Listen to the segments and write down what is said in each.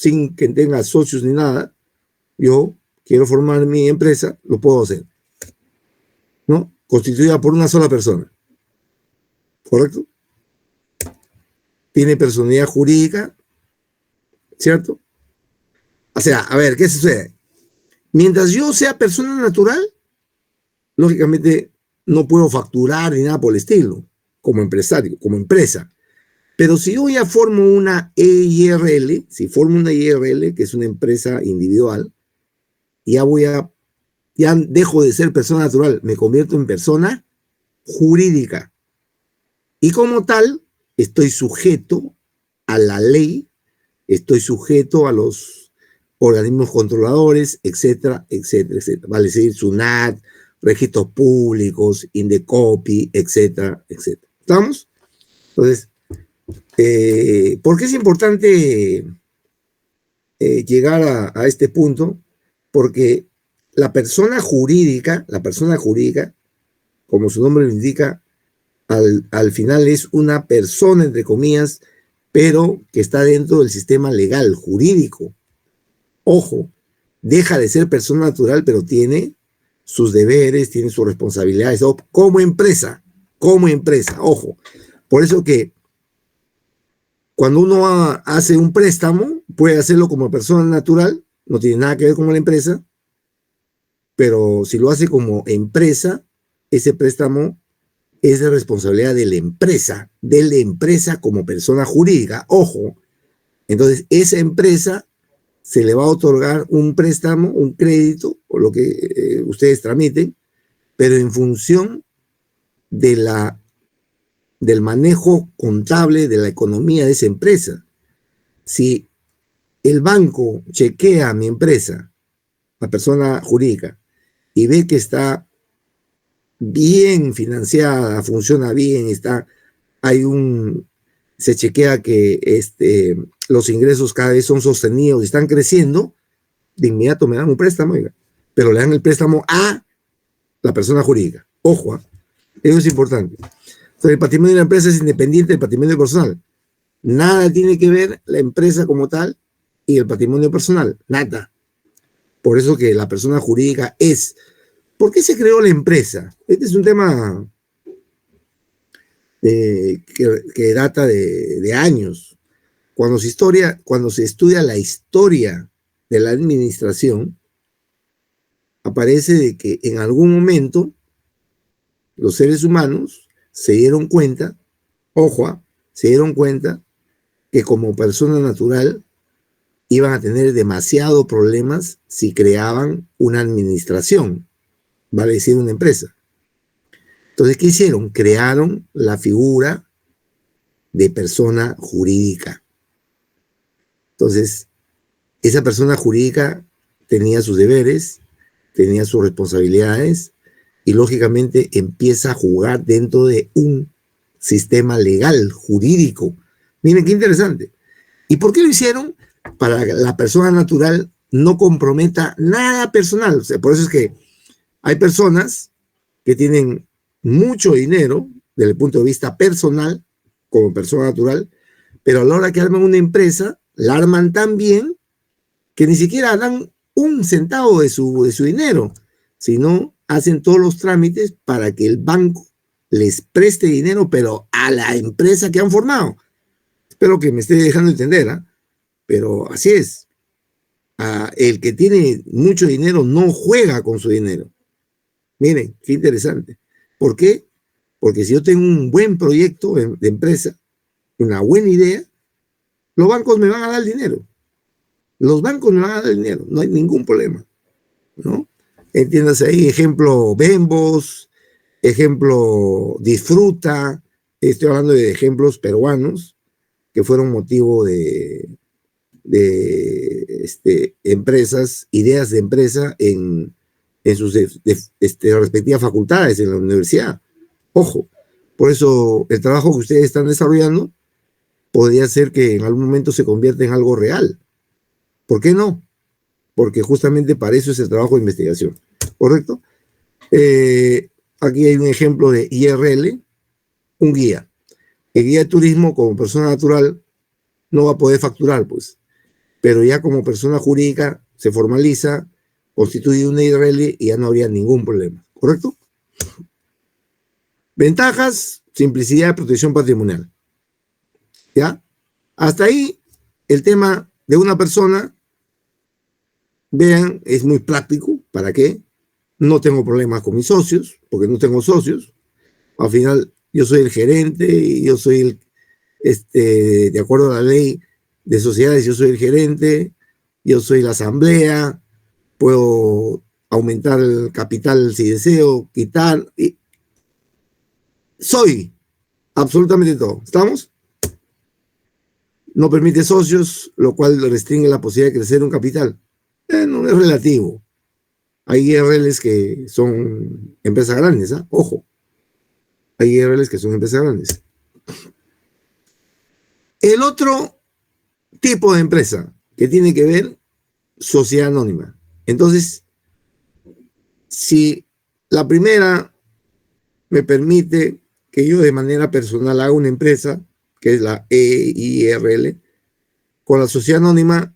sin que tenga socios ni nada, yo quiero formar mi empresa, lo puedo hacer, ¿no? Constituida por una sola persona, ¿correcto? Tiene personalidad jurídica, ¿cierto? O sea, a ver, ¿qué sucede? Mientras yo sea persona natural, lógicamente no puedo facturar ni nada por el estilo, como empresario, como empresa. Pero si yo ya formo una EIRL, si formo una EIRL, que es una empresa individual, ya dejo de ser persona natural, me convierto en persona jurídica. Y como tal, estoy sujeto a la ley, estoy sujeto a los organismos controladores, etcétera, etcétera, etcétera. Vale decir, SUNAT, registros públicos, Indecopi, etcétera, etcétera. ¿Estamos? Entonces, ¿por qué es importante llegar a este punto? Porque la persona jurídica, como su nombre lo indica, al final es una persona, entre comillas, pero que está dentro del sistema legal, jurídico. Ojo, deja de ser persona natural, pero tiene sus deberes, tiene sus responsabilidades, como empresa, ojo. Por eso que cuando uno hace un préstamo, puede hacerlo como persona natural, no tiene nada que ver con la empresa, pero si lo hace como empresa, ese préstamo es de responsabilidad de la empresa como persona jurídica. Ojo, entonces esa empresa se le va a otorgar un préstamo, un crédito, o lo que ustedes tramiten, pero en función del manejo contable de la economía de esa empresa. Si el banco chequea a mi empresa, la persona jurídica, y ve que está bien financiada, funciona bien, se chequea que los ingresos cada vez son sostenidos y están creciendo, de inmediato me dan un préstamo, pero le dan el préstamo a la persona jurídica. Ojo, eso es importante. Entonces, el patrimonio de la empresa es independiente del patrimonio personal. Nada tiene que ver la empresa como tal y el patrimonio personal, nada. Por eso que la persona jurídica es. ¿Por qué se creó la empresa? Este es un tema que data de años. Cuando se estudia la historia de la administración, aparece de que en algún momento los seres humanos se dieron cuenta, ojo, se dieron cuenta que como persona natural iban a tener demasiados problemas si creaban una administración, vale decir una empresa. Entonces, ¿qué hicieron? Crearon la figura de persona jurídica. Entonces, esa persona jurídica tenía sus deberes, tenía sus responsabilidades y lógicamente empieza a jugar dentro de un sistema legal, jurídico. Miren qué interesante. ¿Y por qué lo hicieron? Para que la persona natural no comprometa nada personal. O sea, por eso es que hay personas que tienen mucho dinero desde el punto de vista personal, como persona natural, pero a la hora que arman una empresa, la arman tan bien que ni siquiera dan un centavo de su dinero, sino hacen todos los trámites para que el banco les preste dinero, pero a la empresa que han formado. Espero que me esté dejando entender, ¿eh? Pero así es. El que tiene mucho dinero no juega con su dinero. Miren, qué interesante. ¿Por qué? Porque si yo tengo un buen proyecto de empresa, una buena idea, los bancos me van a dar el dinero. Los bancos me van a dar el dinero, no hay ningún problema, ¿no? Entiéndase ahí, ejemplo Bembos, ejemplo Disfruta, estoy hablando de ejemplos peruanos que fueron motivo de empresas, ideas de empresa en sus respectivas facultades en la universidad. Ojo, por eso el trabajo que ustedes están desarrollando podría ser que en algún momento se convierta en algo real. ¿Por qué no? Porque justamente para eso es el trabajo de investigación, ¿correcto? Aquí hay un ejemplo de IRL, un guía. El guía de turismo como persona natural no va a poder facturar, pues. pero ya como persona jurídica se formaliza, constituye una IRL y ya no habría ningún problema, ¿correcto? Ventajas, simplicidad y protección patrimonial. ¿Ya? Hasta ahí el tema de una persona, vean, es muy práctico. ¿Para qué? No tengo problemas con mis socios, porque no tengo socios. Al final, yo soy el gerente y yo soy de acuerdo a la ley de sociedades, yo soy el gerente, yo soy la asamblea, puedo aumentar el capital si deseo, quitar, y soy absolutamente todo. ¿Estamos? No permite socios, lo cual restringe la posibilidad de crecer un capital. No es relativo. Hay IRLs que son empresas grandes, ¿eh? Ojo. Hay IRLs que son empresas grandes. El otro tipo de empresa que tiene que ver, sociedad anónima. Entonces, si la primera me permite que yo de manera personal haga una empresa, que es la EIRL, con la sociedad anónima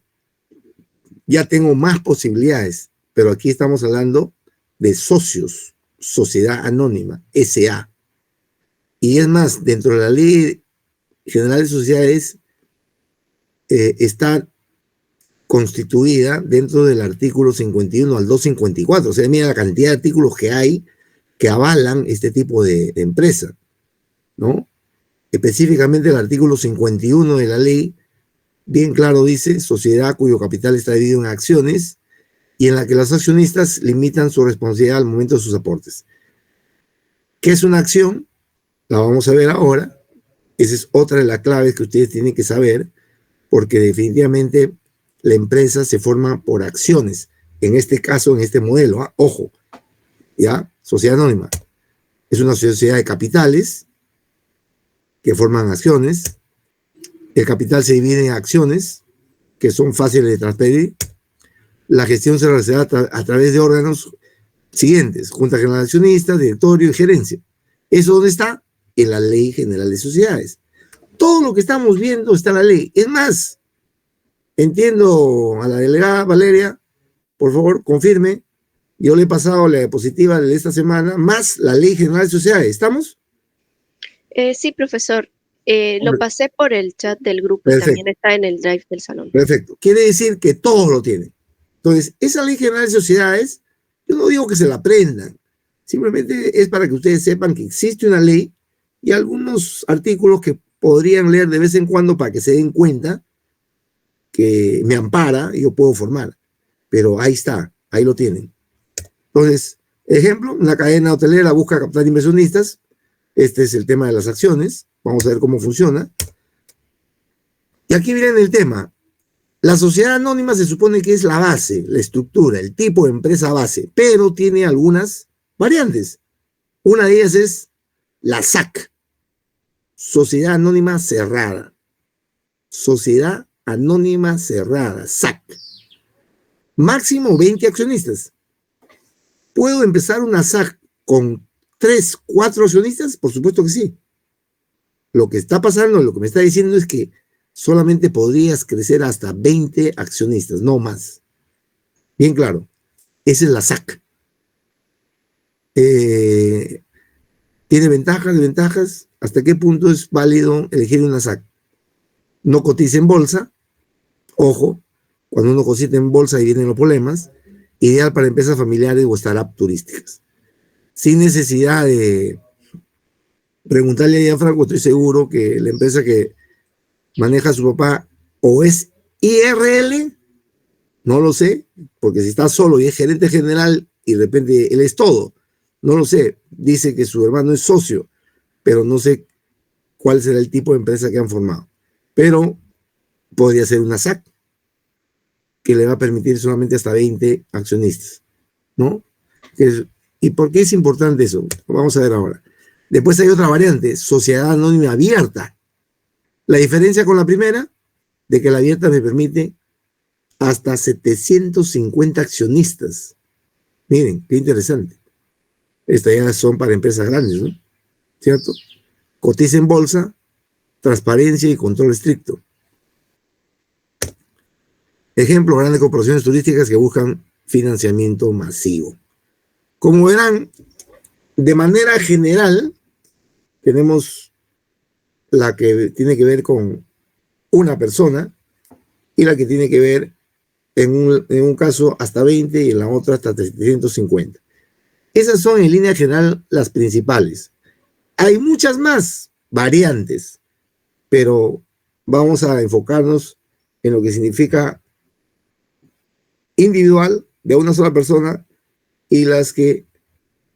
ya tengo más posibilidades, pero aquí estamos hablando de socios, sociedad anónima, SA. Y es más, dentro de la Ley General de Sociedades está constituida dentro del artículo 51 al 254. O sea, mira la cantidad de artículos que hay que avalan este tipo de empresa, ¿no? Específicamente el artículo 51 de la ley, bien claro dice, sociedad cuyo capital está dividido en acciones y en la que los accionistas limitan su responsabilidad al momento de sus aportes. ¿Qué es una acción? La vamos a ver ahora. Esa es otra de las claves que ustedes tienen que saber, porque definitivamente la empresa se forma por acciones. En este caso, en este modelo, ¿eh? Ojo, ¿ya? Sociedad anónima. Es una sociedad de capitales que forman acciones. El capital se divide en acciones que son fáciles de transferir. La gestión se realizará a través de órganos siguientes: Junta General de Accionistas, Directorio y Gerencia. ¿Eso dónde está? En la Ley General de Sociedades. Todo lo que estamos viendo está en la ley. Es más, entiendo a la delegada Valeria, por favor, confirme. Yo le he pasado la diapositiva de esta semana, más la Ley General de Sociedades. ¿Estamos? Sí, profesor. Lo pasé por el chat del grupo. Perfecto. Y también está en el drive del salón. Perfecto. Quiere decir que todos lo tienen. Entonces, esa Ley General de Sociedades, yo no digo que se la aprendan. Simplemente es para que ustedes sepan que existe una ley y algunos artículos que podrían leer de vez en cuando para que se den cuenta que me ampara y yo puedo formar. Pero ahí está, ahí lo tienen. Entonces, ejemplo, una cadena hotelera busca captar inversionistas. Este es el tema de las acciones. Vamos a ver cómo funciona. Y aquí viene el tema. La sociedad anónima se supone que es la base, la estructura, el tipo de empresa base, pero tiene algunas variantes. Una de ellas es la SAC, Sociedad Anónima Cerrada. Sociedad Anónima Cerrada, SAC. Máximo 20 accionistas. ¿Puedo empezar una SAC con 3, 4 accionistas? Por supuesto que sí. Lo que está pasando, lo que me está diciendo es que solamente podrías crecer hasta 20 accionistas, no más. Bien claro, esa es la SAC. ¿Tiene ventajas, desventajas? ¿Hasta qué punto es válido elegir una SAC? No cotiza en bolsa. Ojo, cuando uno cotiza en bolsa ahí vienen los problemas. Ideal para empresas familiares o startups turísticas. Sin necesidad de preguntarle a Gianfranco, estoy seguro que la empresa que maneja a su papá o es IRL, no lo sé, porque si está solo y es gerente general y de repente él es todo, no lo sé. Dice que su hermano es socio, pero no sé cuál será el tipo de empresa que han formado. Pero podría ser una SAC que le va a permitir solamente hasta 20 accionistas, ¿no? ¿Y por qué es importante eso? Vamos a ver ahora. Después hay otra variante, sociedad anónima abierta. La diferencia con la primera, de que la abierta me permite hasta 750 accionistas. Miren, qué interesante. Estas ya son para empresas grandes, ¿no? ¿Cierto? Cotiza en bolsa, transparencia y control estricto. Ejemplo, grandes corporaciones turísticas que buscan financiamiento masivo. Como verán, de manera general, tenemos la que tiene que ver con una persona y la que tiene que ver en un caso hasta 20 y en la otra hasta 350. Esas son en línea general las principales. Hay muchas más variantes, pero vamos a enfocarnos en lo que significa individual de una sola persona y las que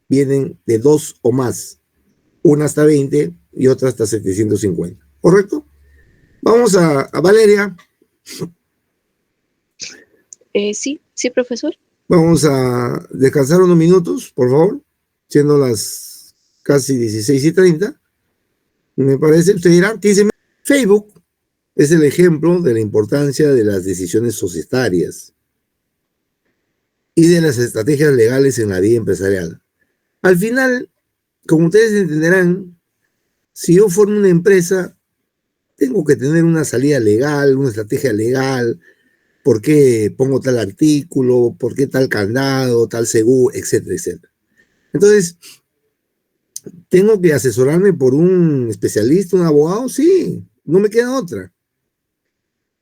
vienen de dos o más, una hasta 20 y otra hasta 750. ¿Correcto? Vamos a Valeria. Sí, profesor. Vamos a descansar unos minutos, por favor, siendo las casi 16:30. Me parece, usted dirá, 15 minutos. Facebook es el ejemplo de la importancia de las decisiones societarias y de las estrategias legales en la vida empresarial. Al final, como ustedes entenderán, si yo formo una empresa, tengo que tener una salida legal, una estrategia legal, por qué pongo tal artículo, por qué tal candado, tal seguro, etcétera, etcétera. Entonces, ¿tengo que asesorarme por un especialista, un abogado? Sí, no me queda otra.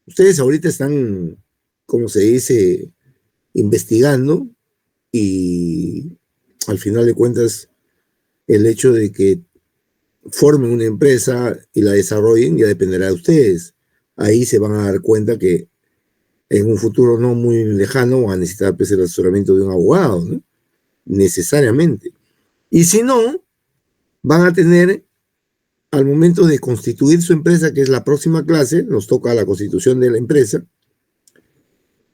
Ustedes ahorita están, como se dice, investigando y al final de cuentas el hecho de que formen una empresa y la desarrollen ya dependerá de ustedes. Ahí se van a dar cuenta que en un futuro no muy lejano van a necesitar pues, el asesoramiento de un abogado, ¿no? Necesariamente. Y si no, van a tener, al momento de constituir su empresa, que es la próxima clase, nos toca la constitución de la empresa,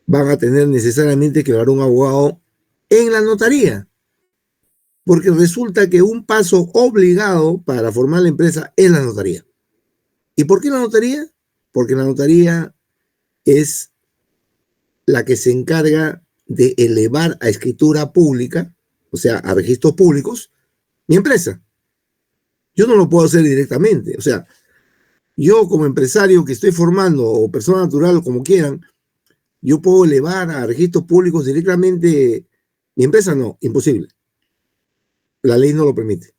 van a tener necesariamente que llevar un abogado en la notaría. Porque resulta que un paso obligado para formar la empresa es la notaría. ¿Y por qué la notaría? Porque la notaría es la que se encarga de elevar a escritura pública, o sea, a registros públicos, mi empresa. Yo no lo puedo hacer directamente. O sea, yo como empresario que estoy formando, o persona natural, o como quieran, yo puedo elevar a registros públicos directamente mi empresa. No, imposible. La ley no lo permite.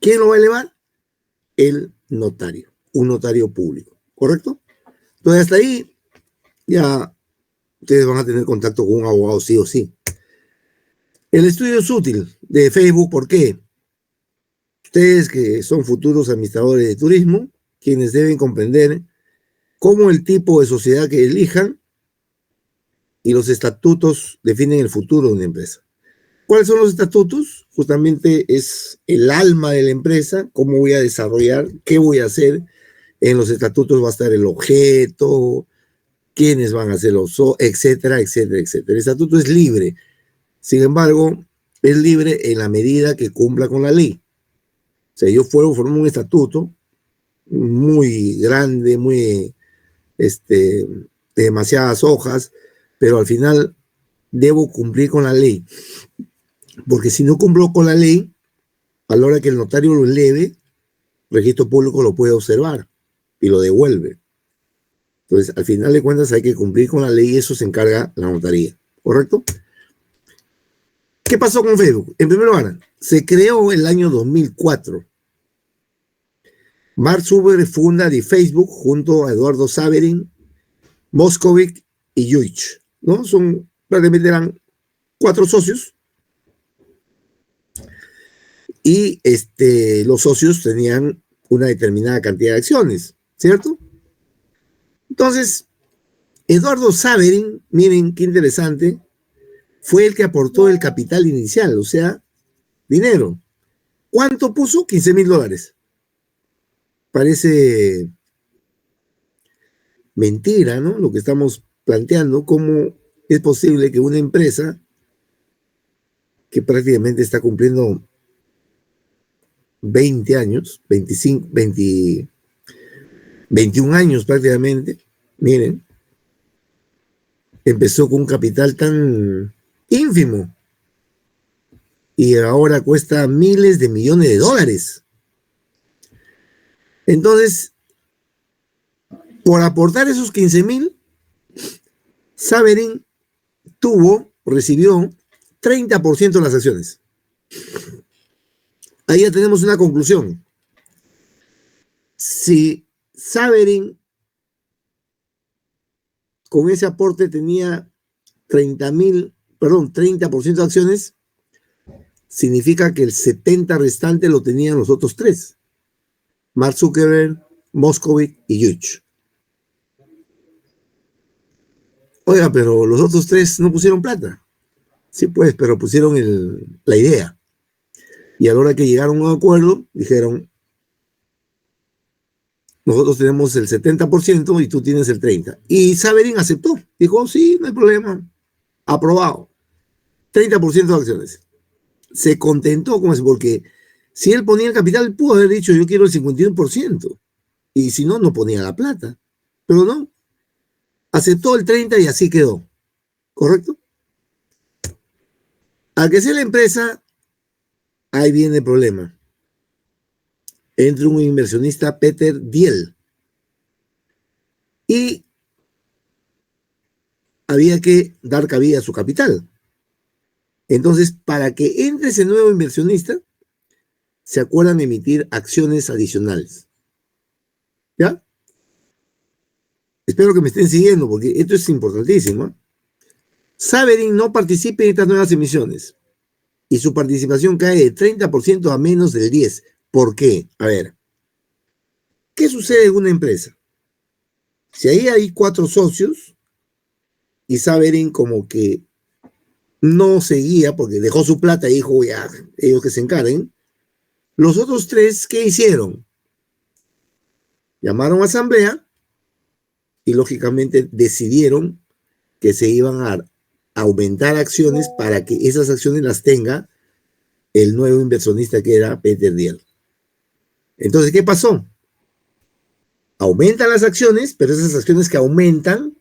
¿Quién lo va a elevar? El notario, un notario público, ¿correcto? Entonces, hasta ahí ya ustedes van a tener contacto con un abogado sí o sí. El estudio es útil de Facebook, ¿por qué? Ustedes que son futuros administradores de turismo, quienes deben comprender cómo el tipo de sociedad que elijan y los estatutos definen el futuro de una empresa. ¿Cuáles son los estatutos? Justamente es el alma de la empresa, cómo voy a desarrollar, qué voy a hacer. En los estatutos va a estar el objeto, quiénes van a ser los, etcétera, etcétera, etcétera. El estatuto es libre. Sin embargo, es libre en la medida que cumpla con la ley. O sea, yo formo un estatuto muy grande, muy, de demasiadas hojas, pero al final debo cumplir con la ley. Porque si no cumplo con la ley, a la hora que el notario lo eleve, el registro público lo puede observar y lo devuelve. Entonces, al final de cuentas hay que cumplir con la ley y eso se encarga la notaría, ¿correcto? ¿Qué pasó con Facebook? En primer lugar, se creó el año 2004. Mark Zuckerberg funda de Facebook junto a Eduardo Saverin, Moscovic y Yuich, ¿no? Son, prácticamente eran 4 socios. Y los socios tenían una determinada cantidad de acciones, ¿cierto? Entonces, Eduardo Saverin, miren qué interesante, fue el que aportó el capital inicial, o sea, dinero. ¿Cuánto puso? $15,000. Parece mentira, ¿no? Lo que estamos planteando, cómo es posible que una empresa que prácticamente está cumpliendo 20 años, 25, 20, 21 años prácticamente, miren, empezó con un capital tan ínfimo y ahora cuesta miles de millones de dólares. Entonces, por aportar esos 15,000, Saverin recibió 30% de las acciones. Ahí ya tenemos una conclusión. Si Saverin con ese aporte tenía 30% de acciones, significa que el 70% restante lo tenían los otros tres: Mark Zuckerberg, Moscovitz y Yuch. Oiga, pero los otros tres no pusieron plata. Sí, pues, pero pusieron la idea. Y a la hora que llegaron a un acuerdo, dijeron: nosotros tenemos el 70% y tú tienes el 30%. Y Saverin aceptó. Dijo: sí, no hay problema. Aprobado. 30% de acciones. Se contentó con eso, porque si él ponía el capital, pudo haber dicho: yo quiero el 51%. Y si no, no ponía la plata. Pero no. Aceptó el 30% y así quedó. ¿Correcto? Al que sea la empresa, ahí viene el problema. Entra un inversionista, Peter Thiel, y había que dar cabida a su capital. Entonces, para que entre ese nuevo inversionista, se acuerdan emitir acciones adicionales. ¿Ya? Espero que me estén siguiendo, porque esto es importantísimo. Saverin no participa en estas nuevas emisiones y su participación cae de 30% a menos del 10%. ¿Por qué? A ver, ¿qué sucede en una empresa? Si ahí hay 4 socios y Saverin como que no seguía porque dejó su plata y dijo: ya, ellos que se encarguen, los otros 3, ¿qué hicieron? Llamaron a asamblea y lógicamente decidieron que se iban a aumentar acciones para que esas acciones las tenga el nuevo inversionista, que era Peter Thiel. Entonces, ¿qué pasó? Aumentan las acciones, pero esas acciones que aumentan,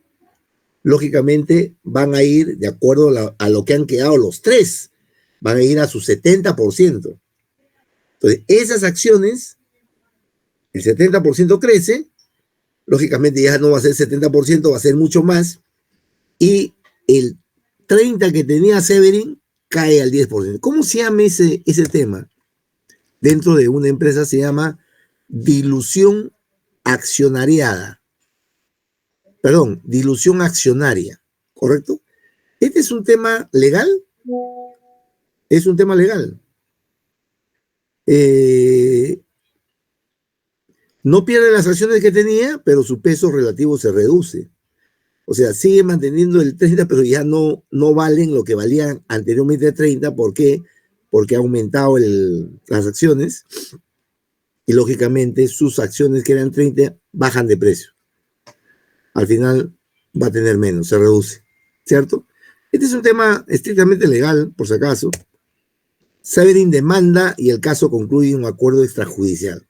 lógicamente van a ir de acuerdo a lo que han quedado los 3, van a ir a su 70%. Entonces, esas acciones, el 70% crece, lógicamente ya no va a ser 70%, va a ser mucho más, y el 30% que tenía Saverin cae al 10%. ¿Cómo se llama ese tema? Dentro de una empresa se llama dilución accionariada. Perdón, dilución accionaria, ¿correcto? Este es un tema legal. Es un tema legal. No pierde las acciones que tenía, pero su peso relativo se reduce. O sea, sigue manteniendo el 30%, pero ya no valen lo que valían anteriormente 30%. ¿Por qué? Porque ha aumentado las acciones y lógicamente sus acciones que eran 30 bajan de precio. Al final va a tener menos, se reduce, ¿cierto? Este es un tema estrictamente legal, por si acaso. Saverin demanda y el caso concluye en un acuerdo extrajudicial.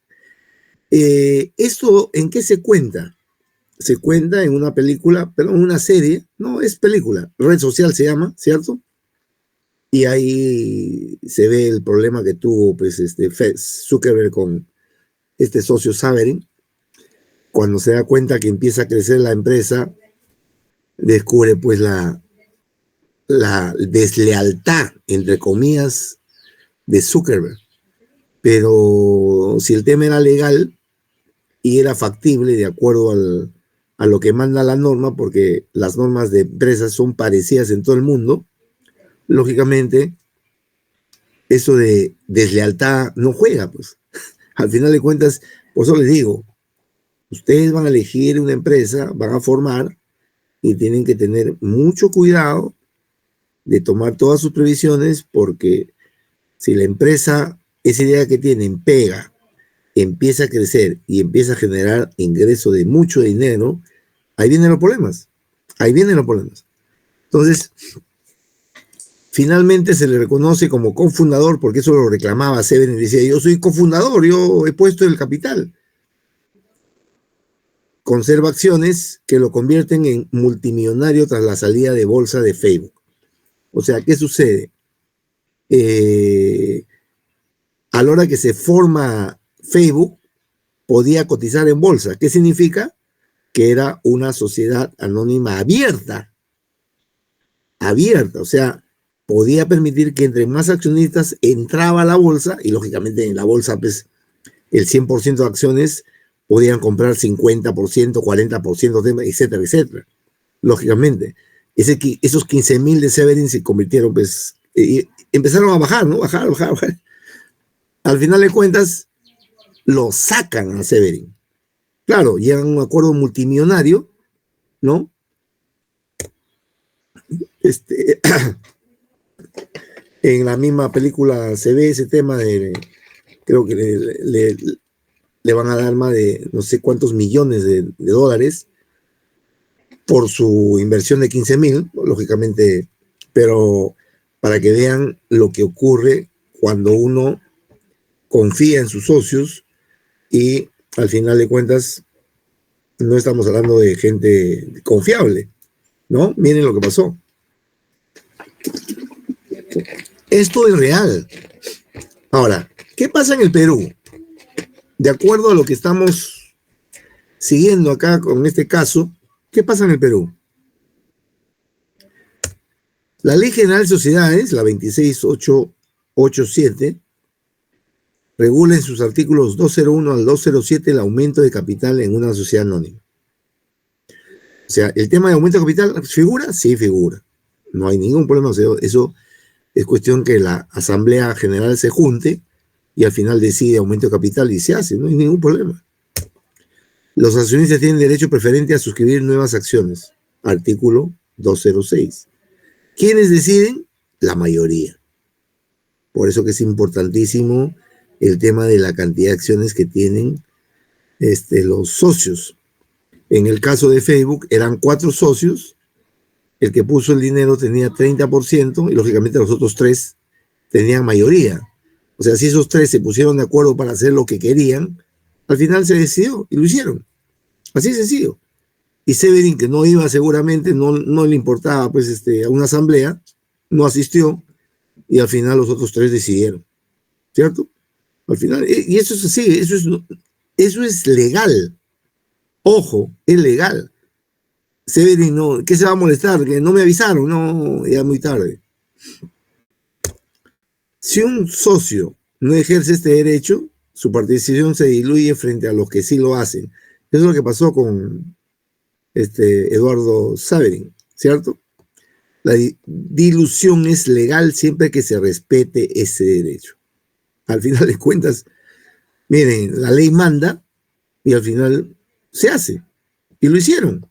¿Esto en qué se cuenta? Se cuenta en una película, pero en una serie, no, es película, Red Social se llama, ¿cierto? Y ahí se ve el problema que tuvo pues, Zuckerberg con este socio Saverin. Cuando se da cuenta que empieza a crecer la empresa, descubre pues la deslealtad, entre comillas, de Zuckerberg. Pero si el tema era legal y era factible de acuerdo a lo que manda la norma, porque las normas de empresas son parecidas en todo el mundo, lógicamente eso de deslealtad no juega, pues. Al final de cuentas, por eso les digo, ustedes van a elegir una empresa, van a formar y tienen que tener mucho cuidado de tomar todas sus previsiones, porque si la empresa, esa idea que tienen, pega, empieza a crecer y empieza a generar ingreso de mucho dinero, ahí vienen los problemas. Ahí vienen los problemas. Entonces, finalmente se le reconoce como cofundador, porque eso lo reclamaba Saverin, decía: yo soy cofundador, yo he puesto el capital. Conserva acciones que lo convierten en multimillonario tras la salida de bolsa de Facebook. O sea, ¿qué sucede? A la hora que se forma Facebook, podía cotizar en bolsa. ¿Qué significa? Que era una sociedad anónima abierta. abierta, o sea, podía permitir que entre más accionistas entraba a la bolsa, y lógicamente en la bolsa, pues, el 100% de acciones podían comprar 50%, 40%, etcétera, etcétera. Lógicamente, esos 15,000 de Severin se convirtieron, pues, empezaron a bajar, ¿no? Bajar. Al final de cuentas, lo sacan a Severin. Claro, llegan a un acuerdo multimillonario, ¿no? En la misma película se ve ese tema de, creo que le van a dar más de no sé cuántos millones de dólares por su inversión de 15,000, lógicamente, pero para que vean lo que ocurre cuando uno confía en sus socios y al final de cuentas no estamos hablando de gente confiable, ¿no? Miren lo que pasó. Esto es real. Ahora, ¿qué pasa en el Perú? De acuerdo a lo que estamos siguiendo acá con este caso, ¿qué pasa en el Perú? La Ley General de Sociedades, la 26887, regula en sus artículos 201 al 207 el aumento de capital en una sociedad anónima. O sea, el tema de aumento de capital, ¿figura? Sí, figura. No hay ningún problema. O sea, eso es cuestión que la Asamblea General se junte y al final decide aumento de capital y se hace. No hay ningún problema. Los accionistas tienen derecho preferente a suscribir nuevas acciones. Artículo 206. ¿Quiénes deciden? La mayoría. Por eso que es importantísimo el tema de la cantidad de acciones que tienen los socios. En el caso de Facebook eran 4 socios, el que puso el dinero tenía 30% y lógicamente los otros 3 tenían mayoría. O sea, si esos 3 se pusieron de acuerdo para hacer lo que querían, al final se decidió y lo hicieron. Así de sencillo. Y Severin, que no iba seguramente, no le importaba pues a una asamblea, no asistió y al final los otros 3 decidieron. ¿Cierto? Al final, y eso es así, eso es legal. Ojo, es legal. Severin no, ¿qué se va a molestar? Que no me avisaron, no, ya muy tarde. Si un socio no ejerce este derecho, su participación se diluye frente a los que sí lo hacen. Eso es lo que pasó con Eduardo Severin, ¿cierto? La dilución es legal siempre que se respete ese derecho. Al final de cuentas, miren, la ley manda y al final se hace. Y lo hicieron.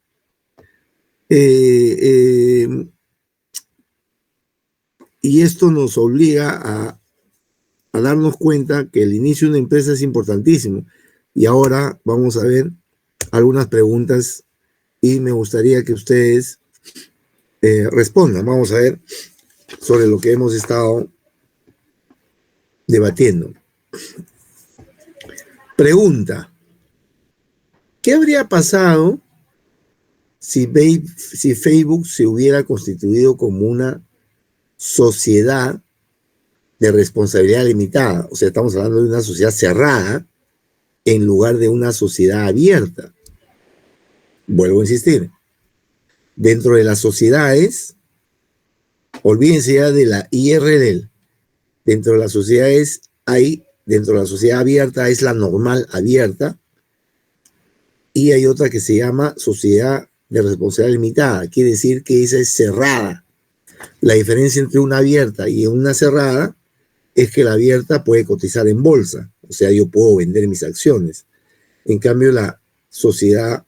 Y esto nos obliga a darnos cuenta que el inicio de una empresa es importantísimo. Y ahora vamos a ver algunas preguntas y me gustaría que ustedes respondan. Vamos a ver sobre lo que hemos estado debatiendo. Pregunta: ¿qué habría pasado si Facebook se hubiera constituido como una sociedad de responsabilidad limitada? O sea, estamos hablando de una sociedad cerrada en lugar de una sociedad abierta. Vuelvo a insistir. Dentro de las sociedades, olvídense ya de la IRL. Dentro de las sociedades dentro de la sociedad abierta es la normal abierta y hay otra que se llama sociedad de responsabilidad limitada. Quiere decir que esa es cerrada. La diferencia entre una abierta y una cerrada es que la abierta puede cotizar en bolsa. O sea, yo puedo vender mis acciones. En cambio, la sociedad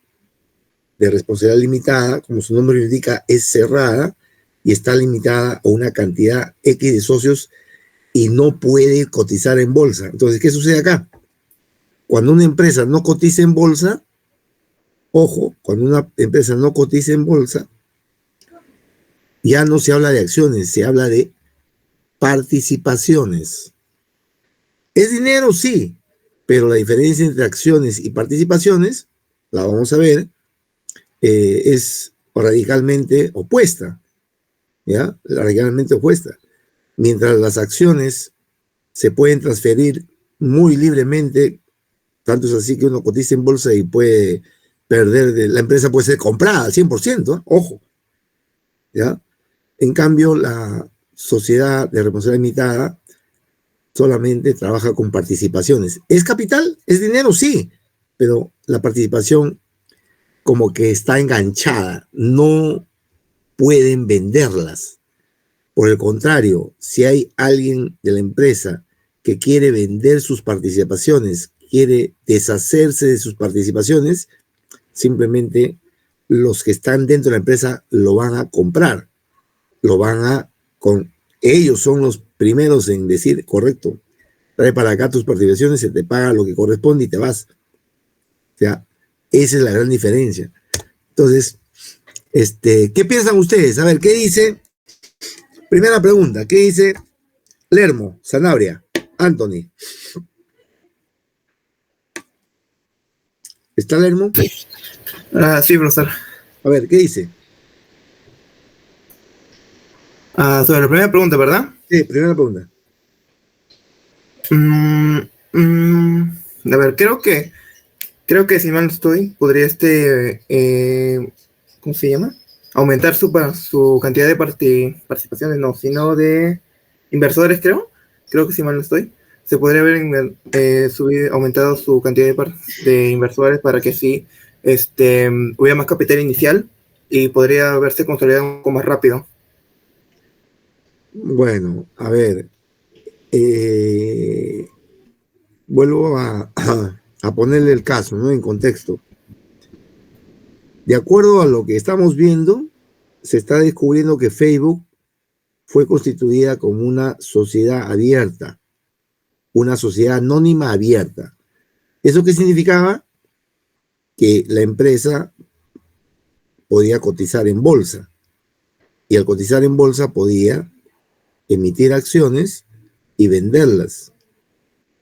de responsabilidad limitada, como su nombre lo indica, es cerrada y está limitada a una cantidad X de socios y no puede cotizar en bolsa. Entonces, ¿qué sucede acá? Cuando una empresa no cotiza en bolsa, ojo, cuando una empresa no cotiza en bolsa, ya no se habla de acciones, se habla de participaciones. ¿Es dinero? Sí, pero la diferencia entre acciones y participaciones, la vamos a ver, es radicalmente opuesta, ¿ya? Radicalmente opuesta. Mientras las acciones se pueden transferir muy libremente, tanto es así que uno cotiza en bolsa y puede perder, la empresa puede ser comprada al 100%, ¿eh? Ojo, ¿ya? En cambio, la sociedad de responsabilidad limitada solamente trabaja con participaciones. ¿Es capital? ¿Es dinero? Sí, pero la participación como que está enganchada, no pueden venderlas. Por el contrario, si hay alguien de la empresa que quiere vender sus participaciones, quiere deshacerse de sus participaciones, simplemente los que están dentro de la empresa lo van a comprar, lo van a, ellos son los primeros en decir, correcto, trae para acá tus participaciones, se te paga lo que corresponde y te vas. O sea, esa es la gran diferencia. Entonces, ¿qué piensan ustedes? A ver, ¿qué dice? Primera pregunta, ¿qué dice Lermo, Sanabria, Anthony? ¿Está Lermo? Sí, profesor. A ver, ¿qué dice? Sobre la primera pregunta, ¿verdad? Sí, primera pregunta. A ver, creo que si mal no estoy, podría ¿cómo se llama? Aumentar su cantidad de participaciones, no, sino de inversores, creo que si mal no estoy, se podría haber aumentado su cantidad de inversores para que sí hubiera más capital inicial y podría haberse consolidado un poco más rápido. Bueno, a ver, vuelvo a ponerle el caso, ¿no? En contexto. De acuerdo a lo que estamos viendo, se está descubriendo que Facebook fue constituida como una sociedad abierta, una sociedad anónima abierta. ¿Eso qué significaba? Que la empresa podía cotizar en bolsa y al cotizar en bolsa podía emitir acciones y venderlas.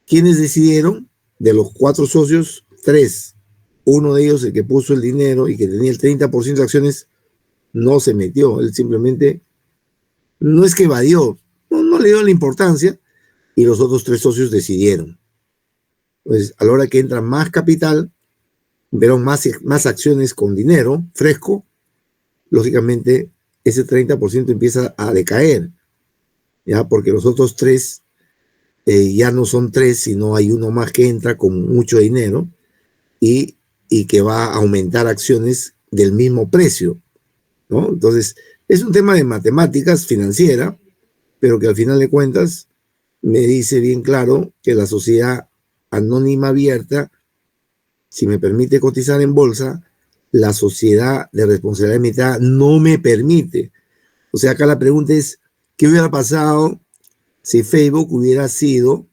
¿Quiénes decidieron? De los 4 socios, 3. Uno de ellos, el que puso el dinero y que tenía el 30% de acciones, no se metió. Él simplemente, no es que evadió, no le dio la importancia y los otros 3 socios decidieron. Entonces, a la hora que entra más capital, vieron más acciones con dinero fresco, lógicamente ese 30% empieza a decaer, ¿ya? Porque los otros 3 ya no son 3, sino hay uno más que entra con mucho dinero y que va a aumentar acciones del mismo precio, ¿no? Entonces, es un tema de matemáticas financiera, pero que al final de cuentas me dice bien claro que la sociedad anónima abierta, si me permite cotizar en bolsa, la sociedad de responsabilidad limitada no me permite. O sea, acá la pregunta es, ¿qué hubiera pasado si Facebook hubiera sido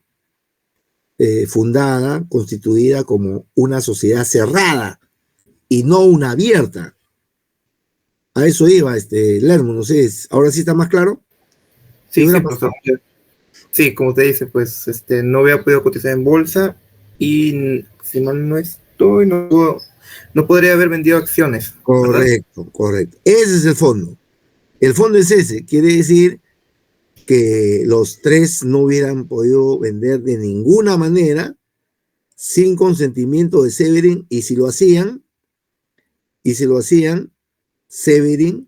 fundada, constituida como una sociedad cerrada y no una abierta? A eso iba, Lermo, no sé, ahora sí está más claro. Sí, sí, profesor. Sí, como te dice, pues no había podido cotizar en bolsa y si mal no estoy, no podría haber vendido acciones, ¿verdad? Correcto, correcto. Ese es el fondo. El fondo es ese. Quiere decir que los 3 no hubieran podido vender de ninguna manera sin consentimiento de Severin y si lo hacían, Severin,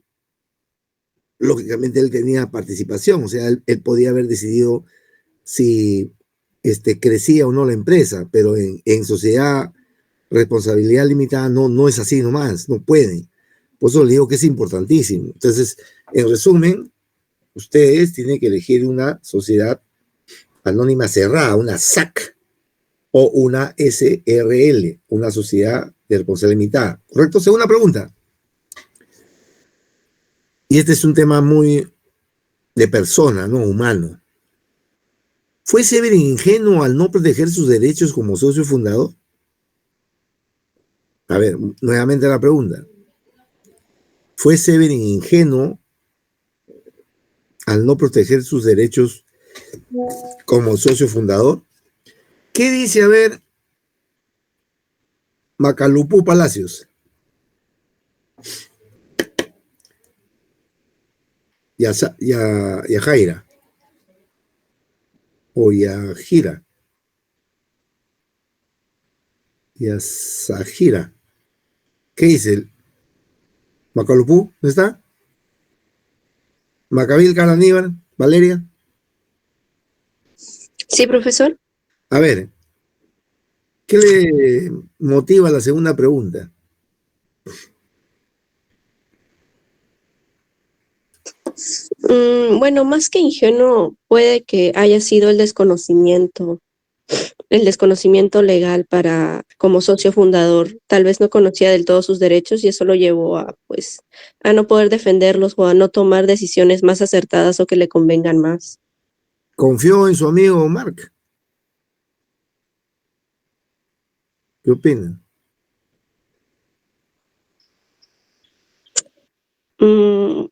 lógicamente él tenía participación, o sea, él podía haber decidido si crecía o no la empresa, pero en sociedad responsabilidad limitada no es así nomás, no pueden. Por eso le digo que es importantísimo. Entonces, en resumen, ustedes tienen que elegir una sociedad anónima cerrada, una SAC o una SRL, una sociedad de responsabilidad limitada. ¿Correcto? Segunda pregunta. Y este es un tema muy de persona, no humano. ¿Fue Severin ingenuo al no proteger sus derechos como socio fundador? A ver, nuevamente la pregunta. ¿Fue Severin ingenuo al no proteger sus derechos como socio fundador? ¿Qué dice, a ver, Macalupú Palacios? Yajaira o Yajira, Yasajira. ¿Qué dice el Macalupú? ¿No está? Macabil Caraníbar, Valeria. Sí, profesor. A ver, ¿qué le motiva la segunda pregunta? Bueno, más que ingenuo, puede que haya sido el desconocimiento legal para, como socio fundador. Tal vez no conocía del todo sus derechos y eso lo llevó a, pues, a no poder defenderlos o a no tomar decisiones más acertadas o que le convengan más. ¿Confió en su amigo Mark? ¿Qué opina? Mm,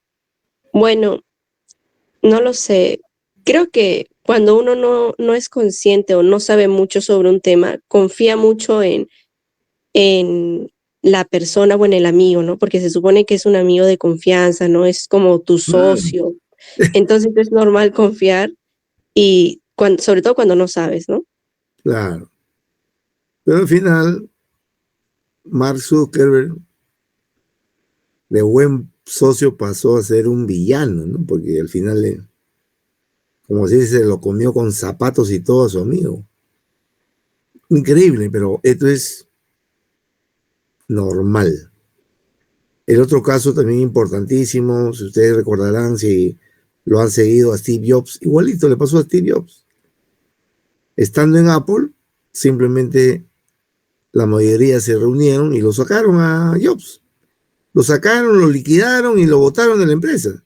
bueno, no lo sé. Creo que cuando uno no es consciente o no sabe mucho sobre un tema, confía mucho en la persona o en el amigo, ¿no? Porque se supone que es un amigo de confianza, ¿no? Es como tu Claro, socio. Entonces es normal confiar y sobre todo cuando no sabes, ¿no? claro. Pero al final, Mark Zuckerberg, de buen socio, pasó a ser un villano, ¿no? Porque al final, como se dice, lo comió con zapatos y todo a su amigo. Increíble, pero esto es normal. El otro caso también importantísimo, si ustedes recordarán, si lo han seguido a Steve Jobs, igualito le pasó a Steve Jobs. Estando en Apple, simplemente la mayoría se reunieron y lo sacaron a Jobs. Lo sacaron, lo liquidaron y lo botaron de la empresa.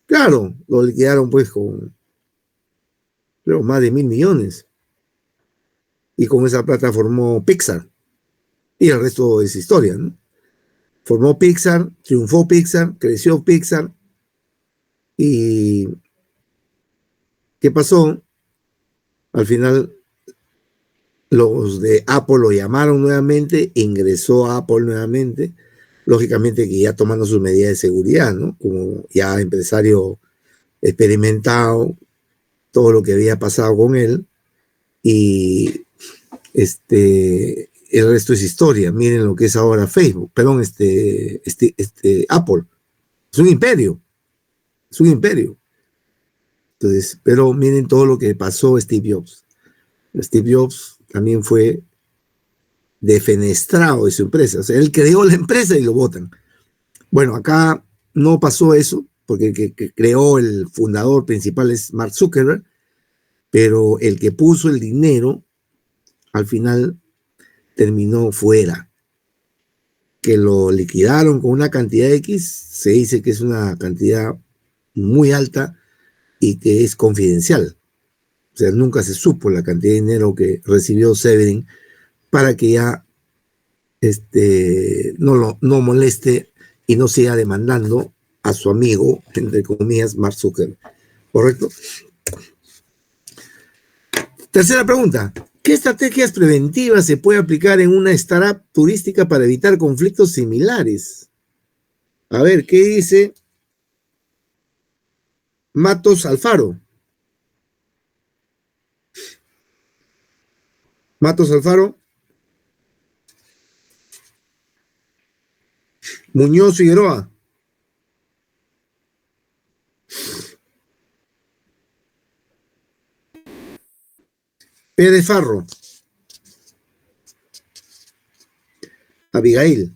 Claro, lo liquidaron pues con creo, más de 1.000 millones. Y con esa plata formó Pixar. Y el resto es historia, ¿no? Formó Pixar, triunfó Pixar, creció Pixar. ¿Y qué pasó? Al final los de Apple lo llamaron nuevamente, ingresó a Apple nuevamente, lógicamente que ya tomando sus medidas de seguridad, ¿no? Como ya empresario experimentado, todo lo que había pasado con él, y el resto es historia. Miren lo que es ahora Facebook, perdón, Apple. Es un imperio, es un imperio. Entonces, pero miren todo lo que pasó Steve Jobs. Steve Jobs también fue defenestrado de su empresa. O sea, él creó la empresa y lo votan. Bueno, acá no pasó eso, porque el que creó el fundador principal es Mark Zuckerberg, pero el que puso el dinero al final terminó fuera. Que lo liquidaron con una cantidad X, se dice que es una cantidad muy alta y que es confidencial. O sea, nunca se supo la cantidad de dinero que recibió Severin para que ya no moleste y no siga demandando a su amigo, entre comillas, Mark Zuckerberg. ¿Correcto? Tercera pregunta. ¿Qué estrategias preventivas se puede aplicar en una startup turística para evitar conflictos similares? A ver, ¿qué dice Matos Alfaro? Matos Alfaro, Muñoz Figueroa, Pérez Farro, Abigail.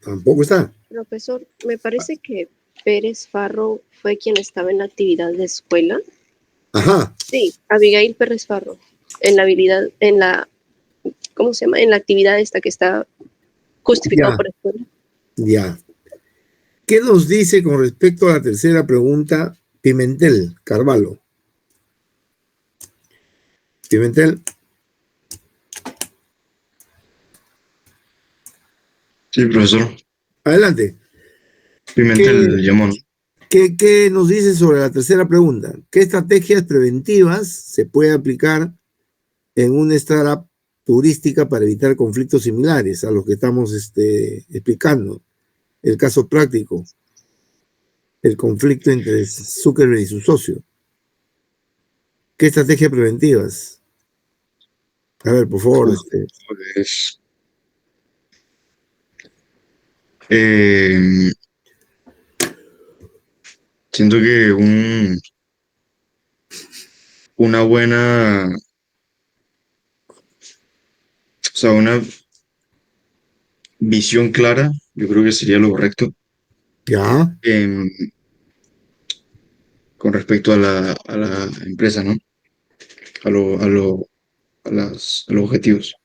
Tampoco está. Profesor, me parece que Pérez Farro fue quien estaba en la actividad de escuela. Ajá. Sí, Abigail Pérez Farro, en la habilidad, en la, ¿cómo se llama? En la actividad esta que está justificado Ya, por escuela. ya. ¿Qué nos dice con respecto a la tercera pregunta Pimentel Carvalho? Pimentel, Sí, profesor. adelante. Pimentel ¿Qué, Llamón. qué nos dice sobre la tercera pregunta? ¿Qué estrategias preventivas se puede aplicar en una startup turística para evitar conflictos similares a los que estamos explicando? El caso práctico, el conflicto entre Zuckerberg y su socio. ¿Qué estrategias preventivas? A ver, por favor. Pues, eh, siento que una buena, o sea, una visión clara, yo creo que sería lo correcto Ya, em, con respecto a la empresa, ¿no? A lo, a lo, a los objetivos.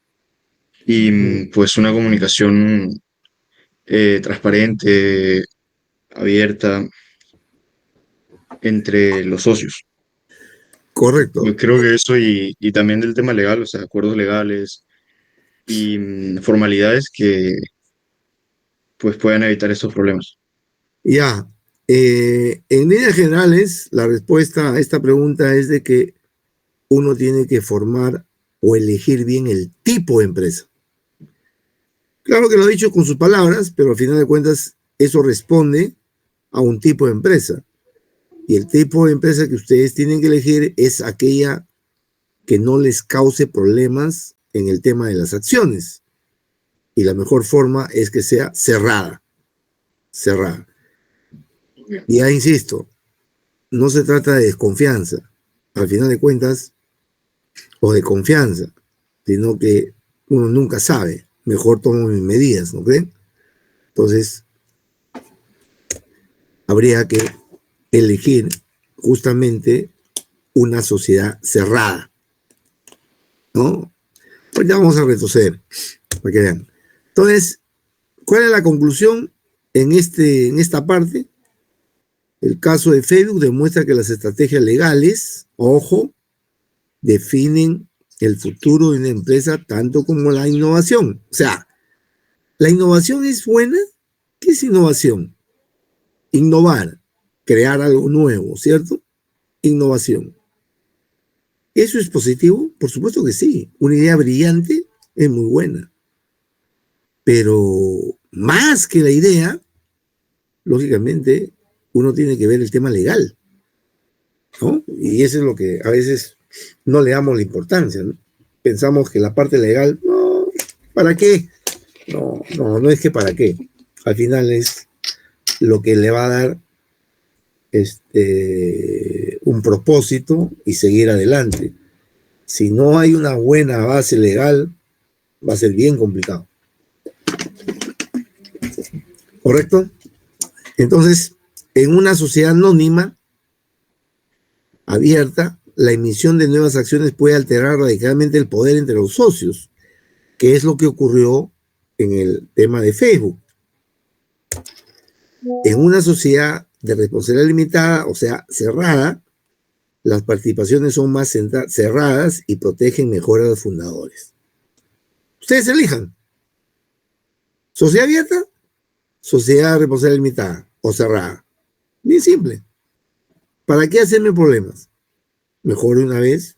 Y mm, pues una comunicación transparente, abierta entre los socios. correcto. Yo creo que eso y también del tema legal, o sea, acuerdos legales y formalidades que pues puedan evitar estos problemas. Ya, en líneas generales, la respuesta a esta pregunta es de que uno tiene que formar o elegir bien el tipo de empresa. Claro que lo ha dicho con sus palabras, pero al final de cuentas eso responde a un tipo de empresa. Y el tipo de empresa que ustedes tienen que elegir es aquella que no les cause problemas en el tema de las acciones. Y la mejor forma es que sea cerrada, cerrada. Y ya insisto, no se trata de desconfianza, al final de cuentas, o de confianza, sino que uno nunca sabe. Mejor tomo mis medidas, ¿no creen? Entonces, habría que elegir justamente una sociedad cerrada, ¿no? Pues ya vamos a retroceder, para que vean. Entonces, ¿cuál es la conclusión en esta parte? El caso de Facebook demuestra que las estrategias legales, ojo, definen el futuro de una empresa tanto como la innovación. O sea, la innovación es buena. ¿Qué es innovación? Innovar, crear algo nuevo, ¿cierto? Innovación. ¿Eso es positivo? Por supuesto que sí. Una idea brillante es muy buena. Pero más que la idea, lógicamente, uno tiene que ver el tema legal, ¿no? Y eso es lo que a veces no le damos la importancia, ¿no? Pensamos que la parte legal, no, ¿para qué? No es que para qué. Al final es lo que le va a dar un propósito y seguir adelante. Si no hay una buena base legal, va a ser bien complicado. ¿Correcto? Entonces, en una sociedad anónima, abierta, la emisión de nuevas acciones puede alterar radicalmente el poder entre los socios, que es lo que ocurrió en el tema de Facebook. En una sociedad de responsabilidad limitada, o sea, cerrada, las participaciones son más cerradas y protegen mejor a los fundadores. Ustedes elijan. Sociedad abierta, sociedad de responsabilidad limitada o cerrada. Bien simple. ¿Para qué hacerme problemas? Mejor de una vez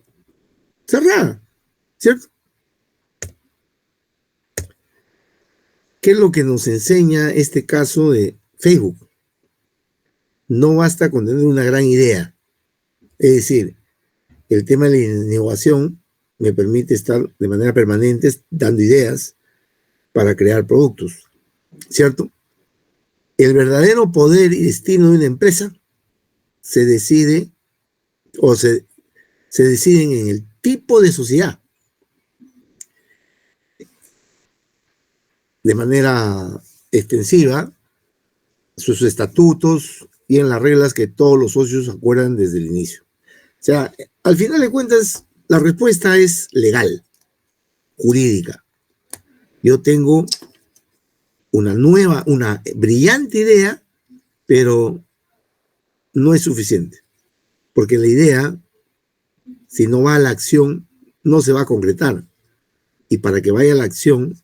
cerrada, ¿cierto? ¿Qué es lo que nos enseña este caso de Facebook? No basta con tener una gran idea. Es decir, el tema de la innovación me permite estar de manera permanente dando ideas para crear productos, ¿cierto? El verdadero poder y destino de una empresa se decide o se deciden en el tipo de sociedad, de manera extensiva, sus estatutos y en las reglas que todos los socios acuerdan desde el inicio. O sea, al final de cuentas, la respuesta es legal, jurídica. Yo tengo una brillante idea, pero no es suficiente, porque la idea, si no va a la acción, no se va a concretar. Y para que vaya a la acción,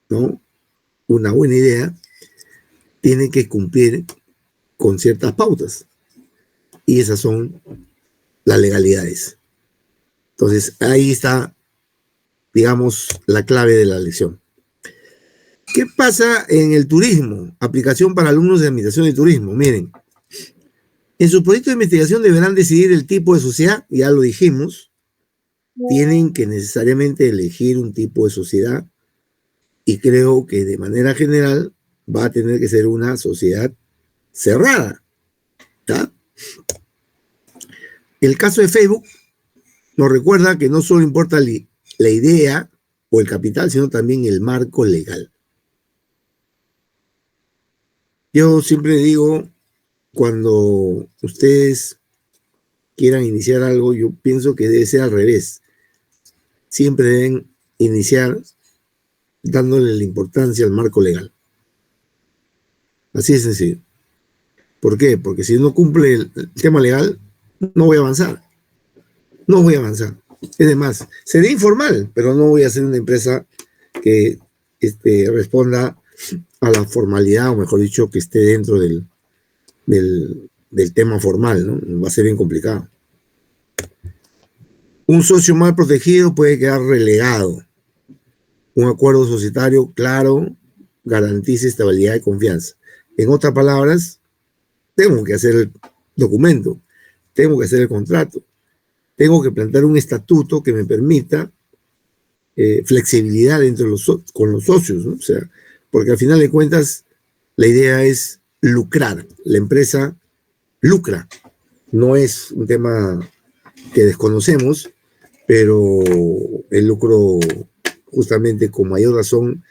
¿no? Una buena idea tiene que cumplir con ciertas pautas. Y esas son las legalidades. Entonces, ahí está, digamos, la clave de la lección. ¿Qué pasa en el turismo? Aplicación para alumnos de administración de turismo. Miren, en su proyecto de investigación deberán decidir el tipo de sociedad, ya lo dijimos, tienen que necesariamente elegir un tipo de sociedad y creo que de manera general va a tener que ser una sociedad cerrada. ¿Ya? El caso de Facebook nos recuerda que no solo importa la idea o el capital, sino también el marco legal. Yo siempre digo, cuando ustedes quieran iniciar algo, yo pienso que debe ser al revés. Siempre deben iniciar dándole la importancia al marco legal. Así de sencillo. ¿Por qué? Porque si no cumple el tema legal, no voy a avanzar. No voy a avanzar. Es demás, seré informal, pero no voy a ser una empresa que responda a la formalidad, o mejor dicho, que esté dentro del tema formal, ¿no? Va a ser bien complicado. Un socio mal protegido puede quedar relegado. Un acuerdo societario claro garantiza estabilidad y confianza. En otras palabras, tengo que hacer el documento, tengo que hacer el contrato, tengo que plantear un estatuto que me permita flexibilidad con los socios, ¿no? O sea, porque al final de cuentas la idea es lucrar. La empresa lucra. No es un tema que desconocemos, pero el lucro, justamente con mayor razón,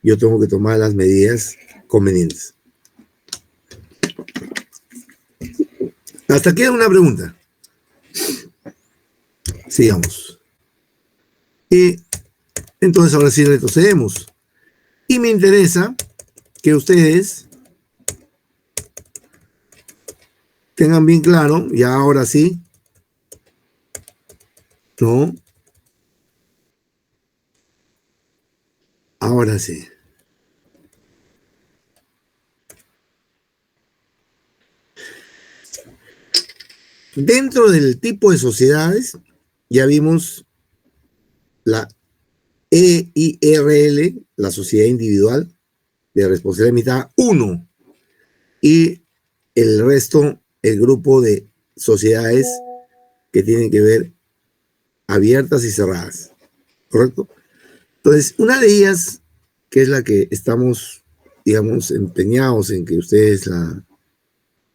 yo tengo que tomar las medidas convenientes. Hasta aquí una pregunta. Sigamos. Y entonces ahora sí retrocedemos. Y me interesa que ustedes tengan bien claro, ya ahora sí, ¿no? Ahora sí. Dentro del tipo de sociedades, ya vimos la EIRL, la sociedad individual de responsabilidad limitada 1, y el resto, el grupo de sociedades que tienen que ver abiertas y cerradas, ¿correcto? Entonces, una de ellas, que es la que estamos, digamos, empeñados en que ustedes la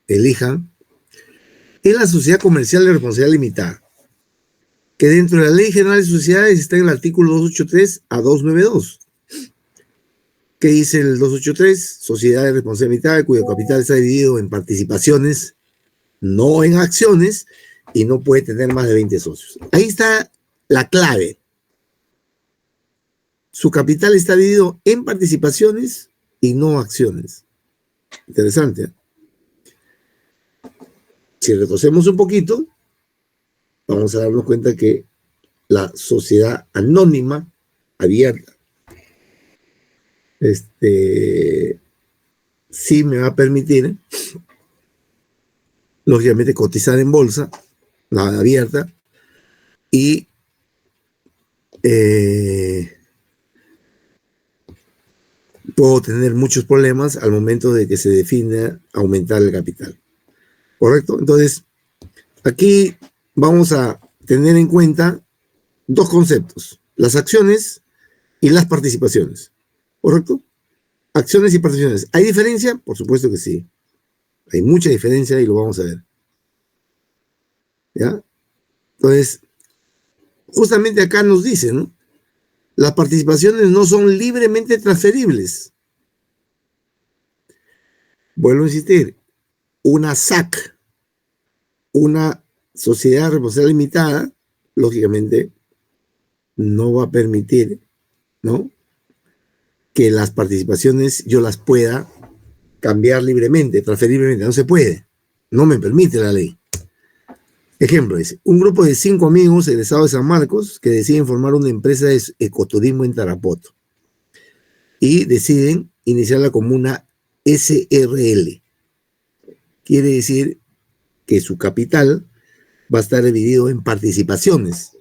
elijan, es la sociedad comercial de responsabilidad limitada, que dentro de la Ley General de Sociedades está en el artículo 283 a 292. ¿Qué dice el 283? Sociedad de responsabilidad limitada cuyo capital está dividido en participaciones, no en acciones, y no puede tener más de 20 socios. Ahí está la clave. Su capital está dividido en participaciones y no acciones. Interesante, ¿eh? Si retrocedemos un poquito, vamos a darnos cuenta que la sociedad anónima abierta sí me va a permitir, lógicamente, cotizar en bolsa, la abierta, y puedo tener muchos problemas al momento de que se defina aumentar el capital. ¿Correcto? Entonces, aquí vamos a tener en cuenta dos conceptos: las acciones y las participaciones. ¿Correcto? Acciones y participaciones. ¿Hay diferencia? Por supuesto que sí. Hay mucha diferencia y lo vamos a ver. ¿Ya? Entonces, justamente acá nos dice, ¿no? Las participaciones no son libremente transferibles. Vuelvo a insistir, una SAC, una sociedad de responsabilidad limitada, lógicamente, no va a permitir, ¿no?, que las participaciones yo las pueda cambiar libremente, transferiblemente. No se puede. No me permite la ley. Ejemplo, es un grupo de 5 amigos egresados de San Marcos que deciden formar una empresa de ecoturismo en Tarapoto y deciden iniciarla como una SRL. Quiere decir que su capital va a estar dividido en participaciones.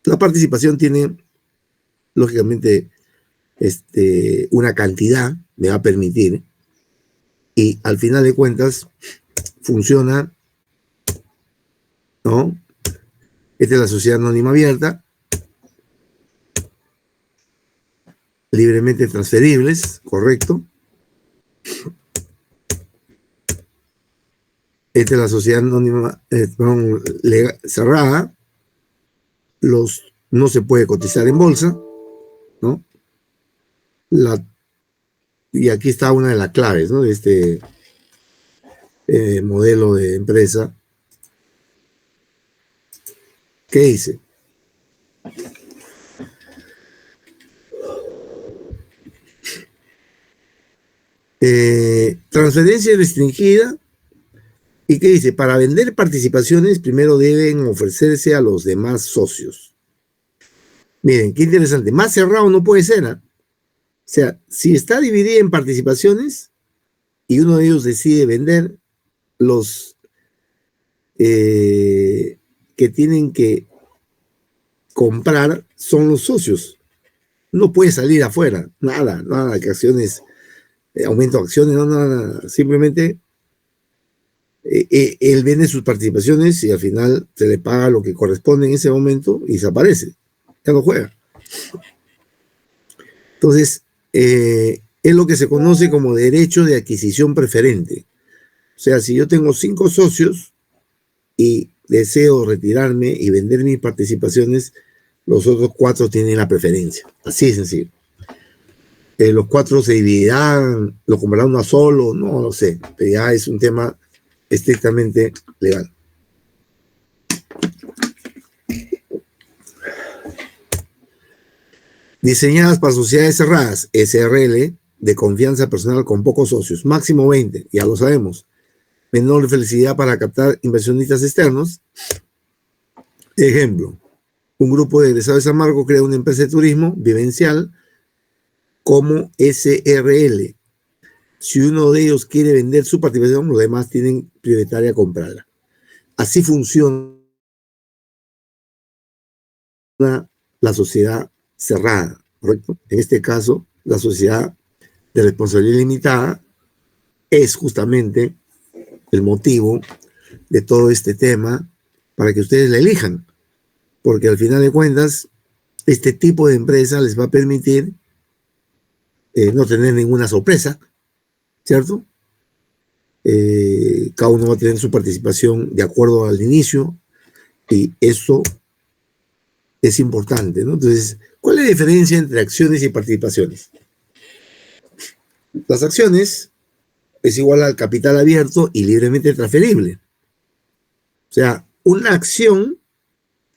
La participación tiene, lógicamente, una cantidad, me va a permitir, y al final de cuentas funciona, ¿no? Esta es la sociedad anónima abierta, libremente transferibles, correcto. esta es la sociedad anónima cerrada, no se puede cotizar en bolsa, ¿no? Y aquí está una de las claves, ¿no? De este modelo de empresa. ¿Qué dice? Transferencia restringida. ¿Y qué dice? Para vender participaciones, primero deben ofrecerse a los demás socios. Miren, qué interesante. Más cerrado no puede ser, ¿eh? O sea, si está dividida en participaciones y uno de ellos decide vender, los que tienen que comprar son los socios. No puede salir afuera, nada, que acciones, aumento de acciones, nada. Simplemente él vende sus participaciones y al final se le paga lo que corresponde en ese momento y desaparece, ya no juega. Entonces, es lo que se conoce como derecho de adquisición preferente. O sea, si yo tengo 5 socios y deseo retirarme y vender mis participaciones, los otros 4 tienen la preferencia. Así de sencillo. Los 4 se dividirán, lo comprarán uno solo, no lo sé, pero ya es un tema estrictamente legal. Diseñadas para sociedades cerradas, SRL, de confianza personal con pocos socios, máximo 20, ya lo sabemos. Menor flexibilidad para captar inversionistas externos. Ejemplo, un grupo de egresados de San Marcos crea una empresa de turismo vivencial como SRL. Si uno de ellos quiere vender su participación, los demás tienen prioritaria comprarla. Así funciona la sociedad cerrada, ¿correcto? En este caso, la sociedad de responsabilidad limitada es justamente el motivo de todo este tema para que ustedes la elijan, porque al final de cuentas, este tipo de empresa les va a permitir no tener ninguna sorpresa, ¿cierto? Cada uno va a tener su participación de acuerdo al inicio y eso es importante, ¿no? Entonces, ¿cuál es la diferencia entre acciones y participaciones? Las acciones es igual al capital abierto y libremente transferible. O sea, una acción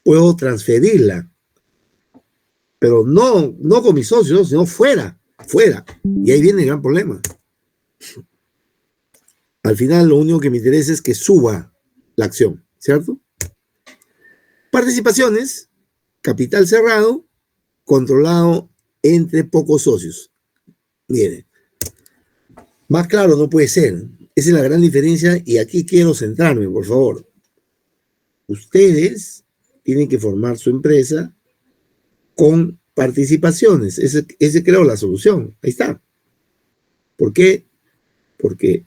puedo transferirla, pero no con mis socios, sino fuera. Y ahí viene el gran problema. Al final, lo único que me interesa es que suba la acción, ¿cierto? Participaciones, capital cerrado, controlado entre pocos socios. Miren, más claro no puede ser. Esa es la gran diferencia y aquí quiero centrarme, por favor. Ustedes tienen que formar su empresa con participaciones. Ese creo la solución. Ahí está. ¿Por qué? Porque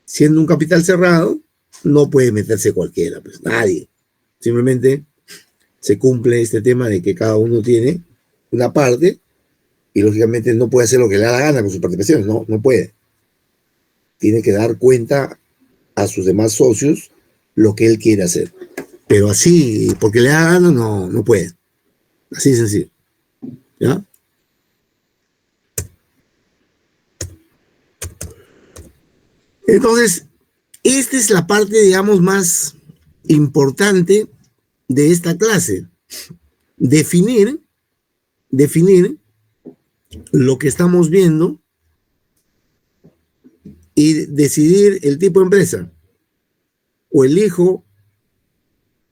siendo un capital cerrado, no puede meterse cualquiera, pues nadie. Simplemente se cumple este tema de que cada uno tiene una parte y lógicamente no puede hacer lo que le da la gana con sus participaciones, no puede. Tiene que dar cuenta a sus demás socios lo que él quiere hacer. Pero así, porque le da la gana, no puede. Así de sencillo. ¿Ya? Entonces, esta es la parte, digamos, más importante de esta clase. Definir lo que estamos viendo y decidir el tipo de empresa. O elijo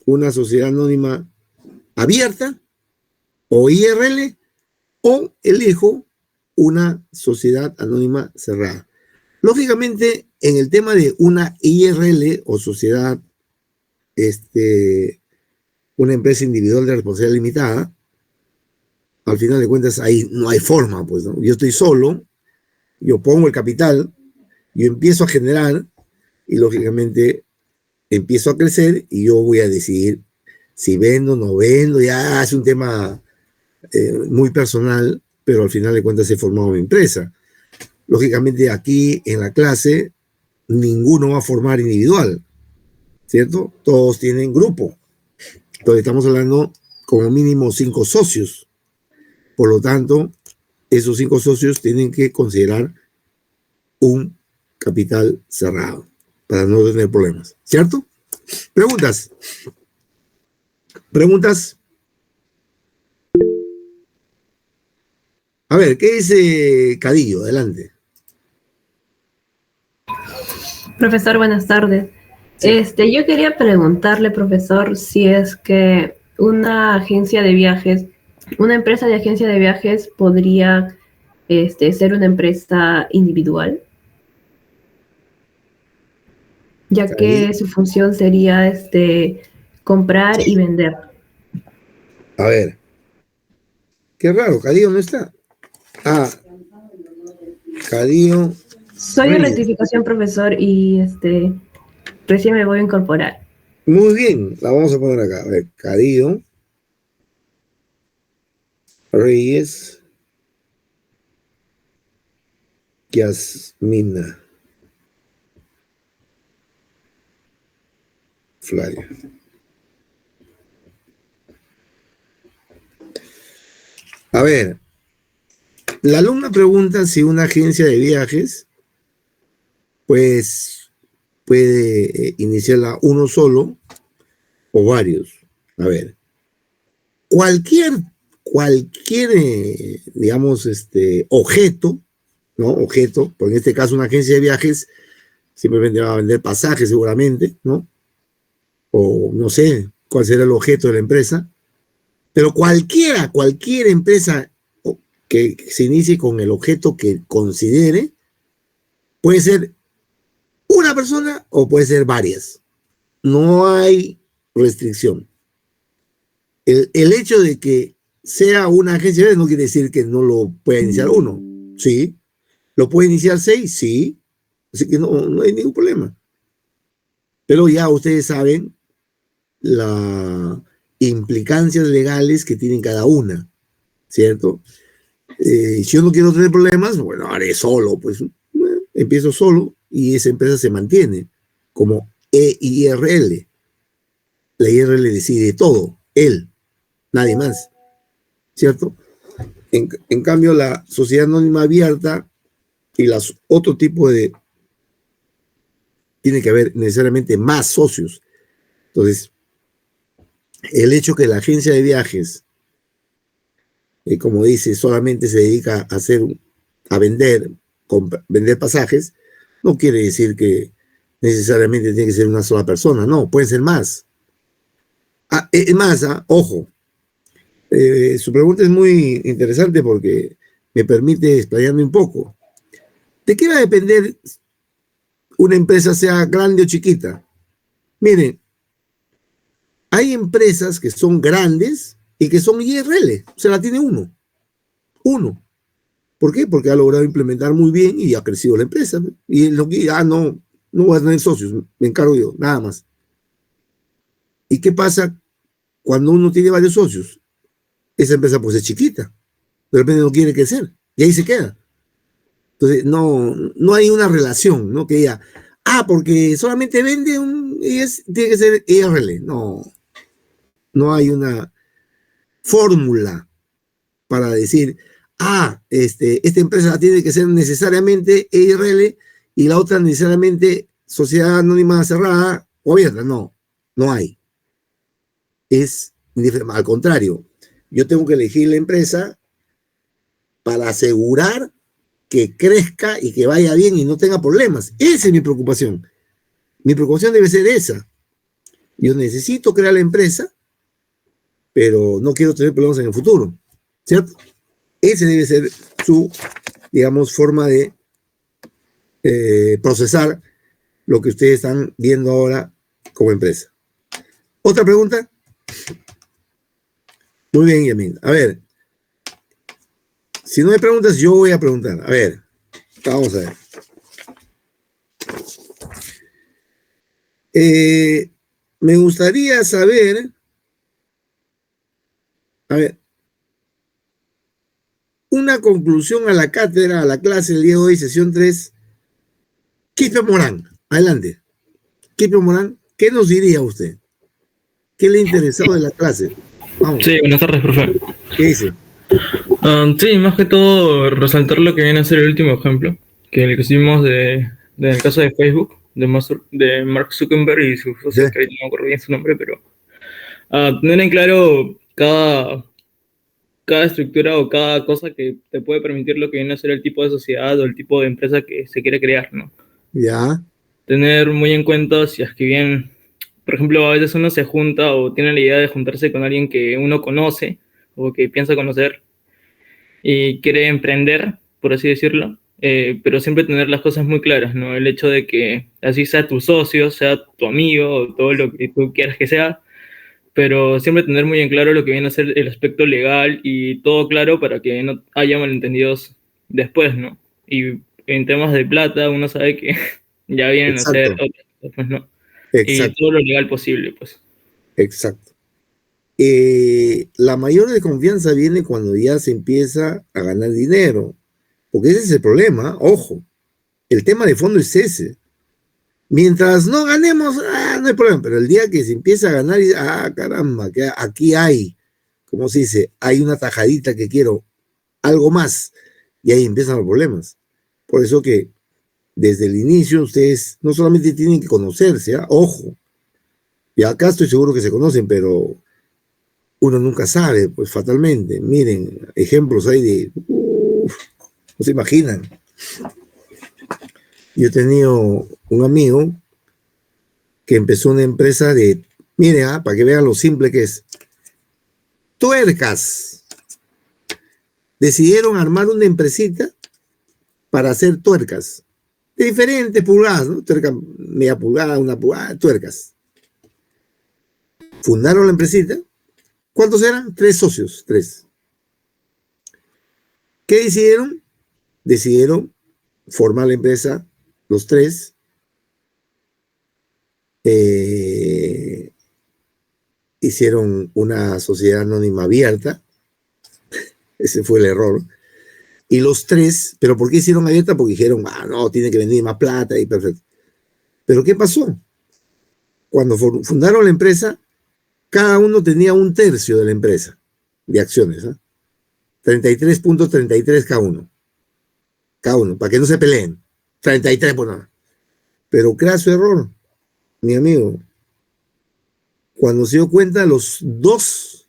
una sociedad anónima abierta o IRL o elijo una sociedad anónima cerrada. Lógicamente, en el tema de una IRL o sociedad, una empresa individual de responsabilidad limitada, al final de cuentas ahí no hay forma, pues, ¿no? Yo estoy solo, yo pongo el capital, yo empiezo a generar y lógicamente empiezo a crecer y yo voy a decidir si vendo o no vendo, ya es un tema muy personal, pero al final de cuentas he formado mi empresa. Lógicamente aquí en la clase ninguno va a formar individual, ¿cierto? Todos tienen grupo. Entonces estamos hablando como mínimo 5 socios. Por lo tanto, esos 5 socios tienen que considerar un capital cerrado para no tener problemas, ¿cierto? Preguntas. Preguntas. A ver, ¿qué dice Cadillo? Adelante. Profesor, buenas tardes. Sí. Yo quería preguntarle, profesor, si es que una agencia de viajes, una empresa de agencia de viajes podría ser una empresa individual, ya Cadillo. que su función sería comprar y vender. A ver. Qué raro, Cadillo no está. Ah, Cadillo. Soy de Reyes. rectificación, profesor, y recién me voy a incorporar. Muy bien, la vamos a poner acá. A ver, Cadillo. Reyes. Yasmina. Flavia. A ver, la alumna pregunta si una agencia de viajes, pues, puede iniciarla uno solo o varios. A ver, cualquier, digamos, objeto, ¿no? Objeto, por en este caso una agencia de viajes simplemente va a vender pasajes seguramente, ¿no? O no sé cuál será el objeto de la empresa, pero cualquier empresa que se inicie con el objeto que considere, puede ser una persona o puede ser varias. No hay restricción. El hecho de que sea una agencia de viajes no quiere decir que no lo pueda iniciar uno. Sí. ¿Lo puede iniciar 6? Sí. Así que no hay ningún problema. Pero ya ustedes saben las implicancias legales que tienen cada una, ¿cierto? Si yo no quiero tener problemas, bueno, haré solo, pues empiezo solo y esa empresa se mantiene como EIRL. La IRL decide todo, él, nadie más, ¿cierto? En cambio, la sociedad anónima abierta y otro tipo de... Tiene que haber necesariamente más socios. Entonces, el hecho que la agencia de viajes, como dice, solamente se dedica a vender pasajes, no quiere decir que necesariamente tiene que ser una sola persona, no, pueden ser más. Es más, ojo, su pregunta es muy interesante porque me permite explayarme un poco. ¿De qué va a depender una empresa, sea grande o chiquita? Miren, hay empresas que son grandes y que son IRL, o sea, la tiene uno. ¿Por qué? Porque ha logrado implementar muy bien y ha crecido la empresa. Y lo que, no voy a tener socios, me encargo yo, nada más. ¿Y qué pasa cuando uno tiene varios socios? Esa empresa pues es chiquita, de repente no quiere crecer y ahí se queda. Entonces no hay una relación, ¿no? Que diga, porque solamente vende tiene que ser IRL. No hay una fórmula para decir, esta empresa tiene que ser necesariamente IRL y la otra necesariamente sociedad anónima cerrada o abierta. No hay. Al contrario, yo tengo que elegir la empresa para asegurar que crezca y que vaya bien y no tenga problemas. Esa es mi preocupación. Mi preocupación debe ser esa. Yo necesito crear la empresa, pero no quiero tener problemas en el futuro, ¿cierto? Esa debe ser su, digamos, forma de procesar lo que ustedes están viendo ahora como empresa. ¿Otra pregunta? Muy bien, Yamin. A ver, si no hay preguntas, yo voy a preguntar. A ver, vamos a ver. Me gustaría saber, a ver, una conclusión a la cátedra, a la clase del día de hoy, sesión 3. Quispe Morán, adelante. Quispe Morán, ¿Qué nos diría usted? ¿Qué le ha interesado de la clase? Vamos, Sí, buenas tardes, profe. ¿qué dice? Sí, más que todo resaltar lo que viene a ser el último ejemplo, que el que hicimos en el caso de Facebook, de Mark Zuckerberg y su socio, Sí. que ahorita no me acuerdo bien su nombre, pero tener en claro cada estructura o cada cosa que te puede permitir lo que viene a ser el tipo de sociedad o el tipo de empresa que se quiere crear, ¿no? Ya, Tener muy en cuenta si es que bien, por ejemplo, a veces uno se junta o tiene la idea de juntarse con alguien que uno conoce o que piensa conocer y quiere emprender, por así decirlo, pero siempre tener las cosas muy claras, ¿no? El hecho de que así sea tu socio, sea tu amigo o todo lo que tú quieras que sea, pero siempre tener muy en claro lo que viene a ser el aspecto legal y todo claro para que no haya malentendidos después, ¿no? Y en temas de plata uno sabe que ya vienen a ser exacto, otras cosas, pues, ¿no? Y exacto, todo lo legal posible, pues. exacto. La mayor desconfianza viene cuando ya se empieza a ganar dinero, porque ese es el problema, ojo, el tema de fondo es ese. Mientras no ganemos, no hay problema, pero el día que se empieza a ganar, caramba, que aquí hay, como se dice, hay una tajadita que quiero, algo más, y ahí empiezan los problemas. Por eso que desde el inicio ustedes no solamente tienen que conocerse, ojo, y acá estoy seguro que se conocen, pero uno nunca sabe, pues fatalmente. Miren, ejemplos hay de, no se imaginan. Yo he tenido un amigo que empezó una empresa de, miren, para que vean lo simple que es, tuercas. Decidieron armar una empresita para hacer tuercas de diferentes pulgadas, ¿no? Tuerca media pulgada, una pulgada, tuercas. Fundaron la empresita. ¿Cuántos eran? 3 socios, 3. ¿Qué decidieron? Decidieron formar la empresa, los 3. Hicieron una sociedad anónima abierta. Ese fue el error. Y los 3, ¿pero por qué hicieron abierta? Porque dijeron, no, tiene que venir más plata y perfecto. ¿Pero qué pasó? Cuando fundaron la empresa, cada uno tenía 1/3 de la empresa, de acciones, 33.33 cada uno, para que no se peleen, 33 por nada. Pero craso error, mi amigo, cuando se dio cuenta los dos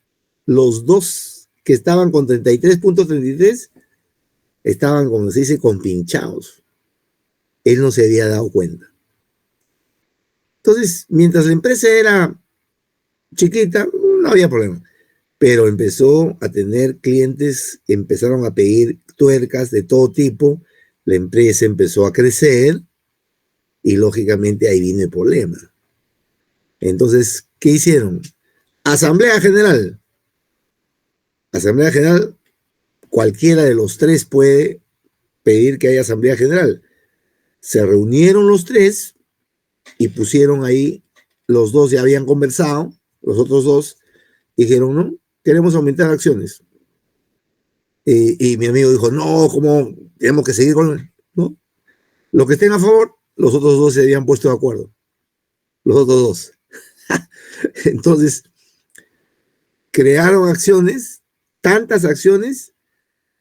que estaban con 33.33 estaban, como se dice, compinchados. Él no se había dado cuenta. Entonces, mientras la empresa era chiquita, no había problema. Pero empezó a tener clientes, empezaron a pedir tuercas de todo tipo, la empresa empezó a crecer y lógicamente ahí vino el problema. Entonces, ¿qué hicieron? Asamblea General. Asamblea General, cualquiera de los 3 puede pedir que haya Asamblea General. Se reunieron los 3 y pusieron ahí, los 2 ya habían conversado, los otros 2 dijeron, no, queremos aumentar acciones. Y mi amigo dijo, no, ¿cómo? Tenemos que seguir con, ¿no? Los que estén a favor, los otros 2 se habían puesto de acuerdo. Los otros 2. Entonces, crearon acciones, tantas acciones,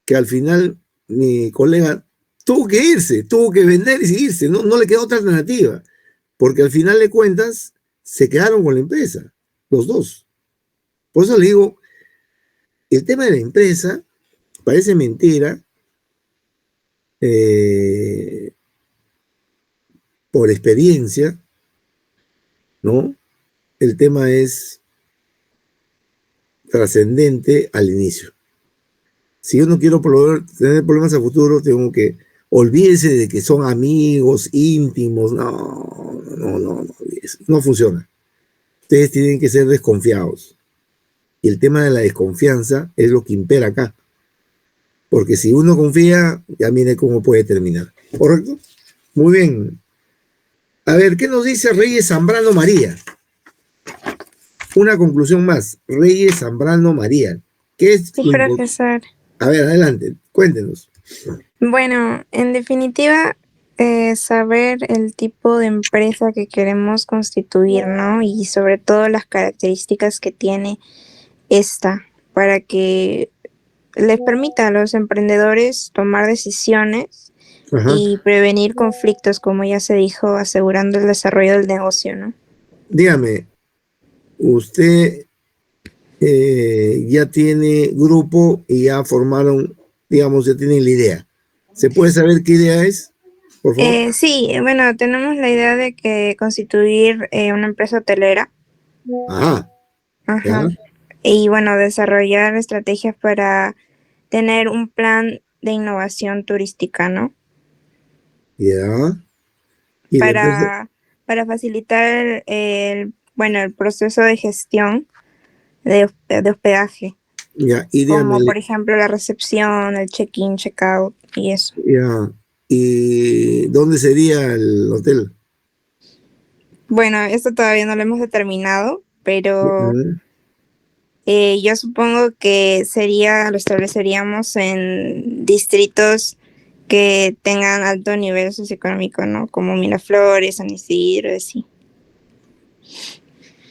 que al final mi colega tuvo que irse, tuvo que vender y seguirse, no le quedó otra alternativa, porque al final de cuentas se quedaron con la empresa, los 2. Por eso le digo, el tema de la empresa parece mentira, por experiencia, ¿no? El tema es trascendente al inicio. Si yo no quiero tener problemas a futuro, tengo que olvídese de que son amigos íntimos. No funciona. Ustedes tienen que ser desconfiados. Y el tema de la desconfianza es lo que impera acá. Porque si uno confía, ya mire cómo puede terminar. ¿Correcto? Muy bien. A ver, ¿qué nos dice Reyes Zambrano María? Una conclusión más. Reyes Zambrano María. ¿Qué es? Sí, profesor. A ver, adelante, cuéntenos. Bueno, en definitiva, Saber el tipo de empresa que queremos constituir, ¿no? Y sobre todo las características que tiene esta para que les permita a los emprendedores tomar decisiones Ajá. y prevenir conflictos, como ya se dijo, asegurando el desarrollo del negocio, ¿no? Dígame, usted ya tiene grupo y ya formaron, digamos, ya tienen la idea. ¿Se puede saber qué idea es? Por favor. Sí, bueno, tenemos la idea de que constituir una empresa hotelera. Ajá, ya, Ajá. Y bueno, desarrollar estrategias para tener un plan de innovación turística, ¿no? ya. Y la empresa, Para facilitar bueno, el proceso de gestión de hospedaje, ya, y dígame, como por ejemplo la recepción, el check-in, check-out y eso. ya, ¿y dónde sería el hotel? Bueno, esto todavía no lo hemos determinado, pero Ujú. yo supongo que lo estableceríamos en distritos que tengan alto nivel socioeconómico, ¿no? Como Miraflores, San Isidro, así.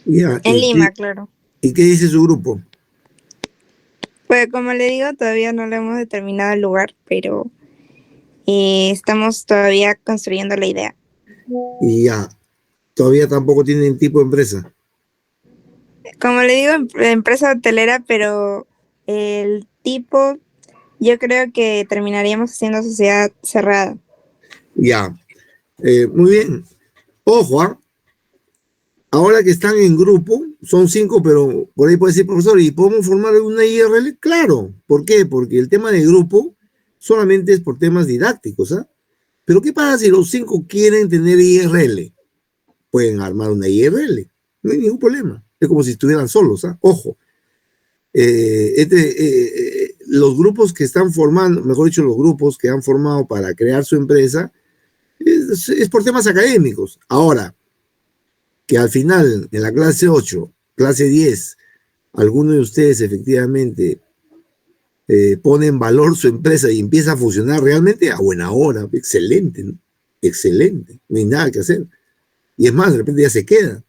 Ya, En Lima, claro. ¿y qué dice su grupo? Pues como le digo, todavía no lo hemos determinado el lugar, pero estamos todavía construyendo la idea. Y ya, todavía tampoco tienen tipo de empresa. Como le digo, empresa hotelera, pero el tipo, yo creo que terminaríamos haciendo sociedad cerrada. Ya, muy bien. Ojo, ahora que están en grupo, son 5, pero por ahí puede decir, profesor, ¿y podemos formar una IRL? Claro. ¿Por qué? Porque el tema de grupo solamente es por temas didácticos, ¿ah? Pero ¿qué pasa si los 5 quieren tener IRL? Pueden armar una IRL, no hay ningún problema. Es como si estuvieran solos, ¿ah? Ojo. Los grupos que están formando, mejor dicho, los grupos que han formado para crear su empresa, es por temas académicos. Ahora, que al final, en la clase 8, clase 10, alguno de ustedes efectivamente pone en valor su empresa y empieza a funcionar realmente a buena hora, excelente, ¿no? Excelente, no hay nada que hacer. Y es más, de repente ya se queda,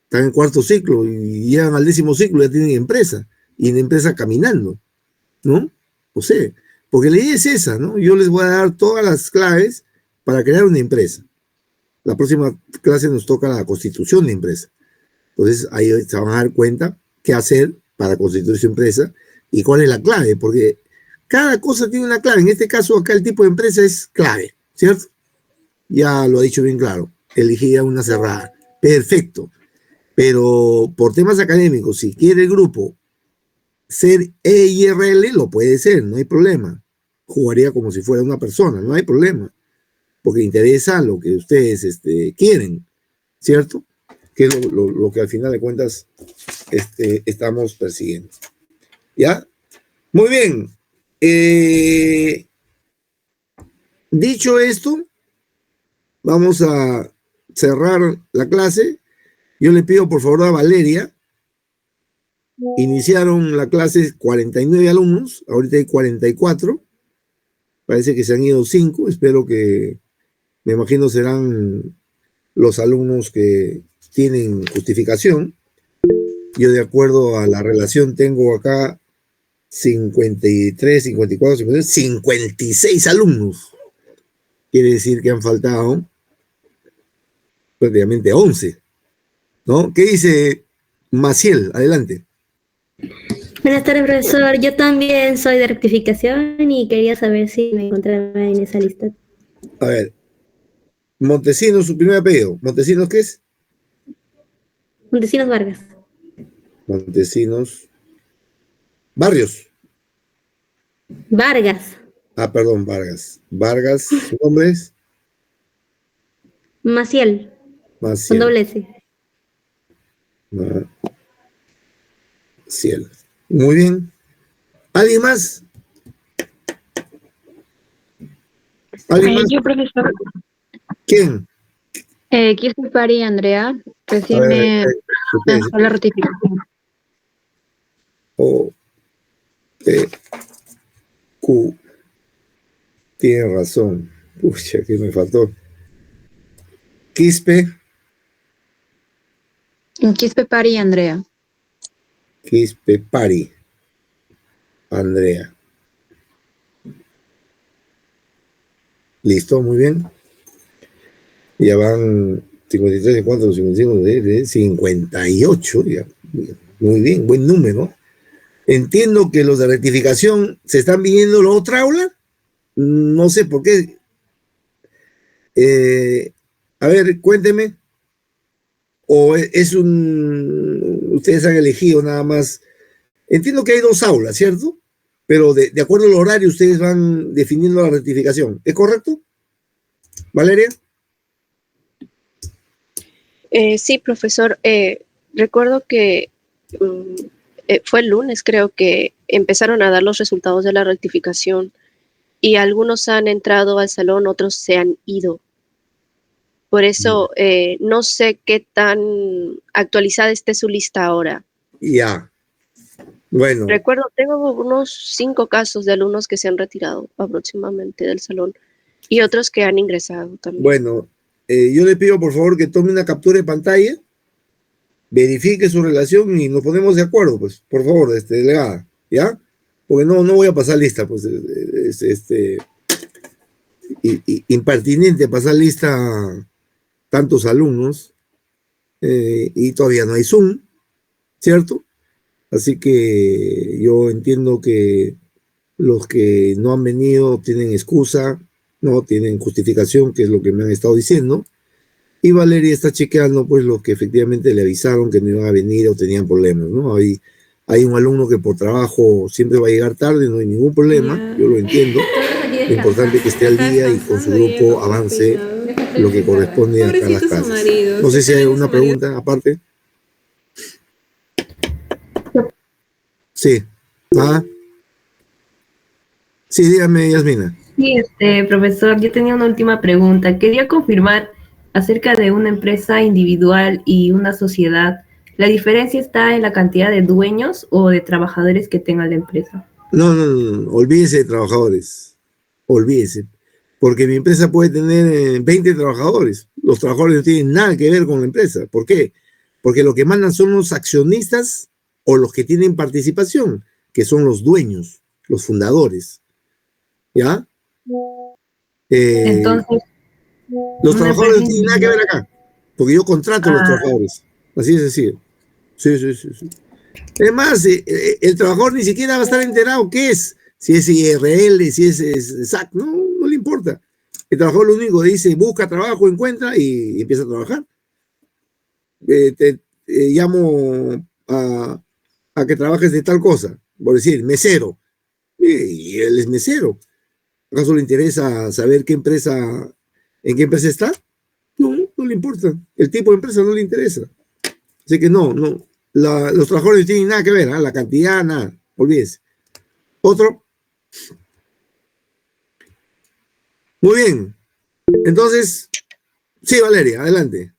están en cuarto ciclo y llegan al 10º ciclo, ya tienen empresa, y la empresa caminando, ¿no? O sea, porque la idea es esa, ¿no? Yo les voy a dar todas las claves para crear una empresa. La próxima clase nos toca la constitución de empresa. Entonces ahí se van a dar cuenta qué hacer para constituir su empresa y cuál es la clave, porque cada cosa tiene una clave. En este caso acá el tipo de empresa es clave, ¿cierto? Ya lo ha dicho bien claro, elegir una cerrada. Perfecto. Pero por temas académicos, si quiere el grupo ser EIRL, lo puede ser, no hay problema. Jugaría como si fuera una persona, no hay problema. Porque interesa lo que ustedes quieren, ¿cierto? Que es lo que al final de cuentas estamos persiguiendo. ¿Ya? Muy bien. Dicho esto, vamos a cerrar la clase. Yo le pido por favor a Valeria. Iniciaron la clase 49 alumnos, ahorita hay 44. Parece que se han ido 5. Espero que, me imagino, serán los alumnos que tienen justificación. Yo, de acuerdo a la relación, tengo acá 53, 54, 56, 56 alumnos. Quiere decir que han faltado prácticamente 11, ¿no? ¿Qué dice Maciel? Adelante. Buenas tardes, profesor. Yo también soy de rectificación y quería saber si me encontraba en esa lista. A ver, Montesinos, su primer apellido. ¿Montesinos qué es? Montesinos Vargas. Montesinos Barrios. Vargas. Ah, perdón, Vargas. Vargas, ¿su nombre es? Maciel. Con Maciel. doble S. Maciel. Muy bien. ¿Alguien más? ¿Alguien más? Yo, profesor, ¿Quién? aquí estoy Pari Andrea, A recién ver, me ustedes. dejó la ratificación. O, T, Q. Tiene razón. Pucha, que me faltó. Quispe. Quispe Pari, Andrea. Quispe Pari. Andrea. Listo, muy bien. Ya van 53, 4, 55, 58. Ya. Muy bien, buen número. Entiendo que los de rectificación se están viniendo a la otra aula. No sé por qué. A ver, cuénteme. O es ustedes han elegido nada más. Entiendo que hay dos aulas, ¿cierto? Pero de acuerdo al horario ustedes van definiendo la rectificación. ¿Es correcto? ¿Valeria? Sí, profesor. Recuerdo que fue el lunes, creo que empezaron a dar los resultados de la rectificación y algunos han entrado al salón, otros se han ido. Por eso no sé qué tan actualizada esté su lista ahora. Ya. Bueno. Recuerdo, tengo unos 5 casos de alumnos que se han retirado aproximadamente del salón y otros que han ingresado también. Bueno, yo le pido por favor que tome una captura de pantalla, verifique su relación y nos ponemos de acuerdo, pues, por favor, delegada, ¿ya? Porque no voy a pasar lista, pues, impertinente pasar lista a tantos alumnos y todavía no hay Zoom, ¿cierto? Así que yo entiendo que los que no han venido tienen excusa, no tienen justificación, que es lo que me han estado diciendo, y Valeria está chequeando pues los que efectivamente le avisaron que no iban a venir o tenían problemas, ¿no? Hay un alumno que por trabajo siempre va a llegar tarde, no hay ningún problema, yo lo entiendo. Lo importante es que esté al día y con su grupo avance lo que corresponde a cada clase. No sé si hay alguna pregunta aparte. Sí. Sí, dígame, Yasmina. Sí, profesor, yo tenía una última pregunta. Quería confirmar acerca de una empresa individual y una sociedad. ¿La diferencia está en la cantidad de dueños o de trabajadores que tenga la empresa? No, olvídese de trabajadores. Olvídese. Porque mi empresa puede tener 20 trabajadores. Los trabajadores no tienen nada que ver con la empresa. ¿Por qué? Porque lo que mandan son los accionistas o los que tienen participación, que son los dueños, los fundadores. ¿Ya? Entonces, los trabajadores no tienen nada que ver acá, porque yo contrato a los trabajadores. Así es decir. Sí. Además, el trabajador ni siquiera va a estar enterado qué es, si es IRL, si es SAC, no le importa. El trabajador lo único que dice, busca trabajo, encuentra y empieza a trabajar. Llamo a que trabajes de tal cosa, por decir, mesero, y él es mesero. ¿Acaso le interesa saber en qué empresa está? No le importa. El tipo de empresa no le interesa. Así que los trabajadores no tienen nada que ver, la cantidad, nada, olvídese. Otro. Muy bien. Entonces, sí, Valeria, adelante.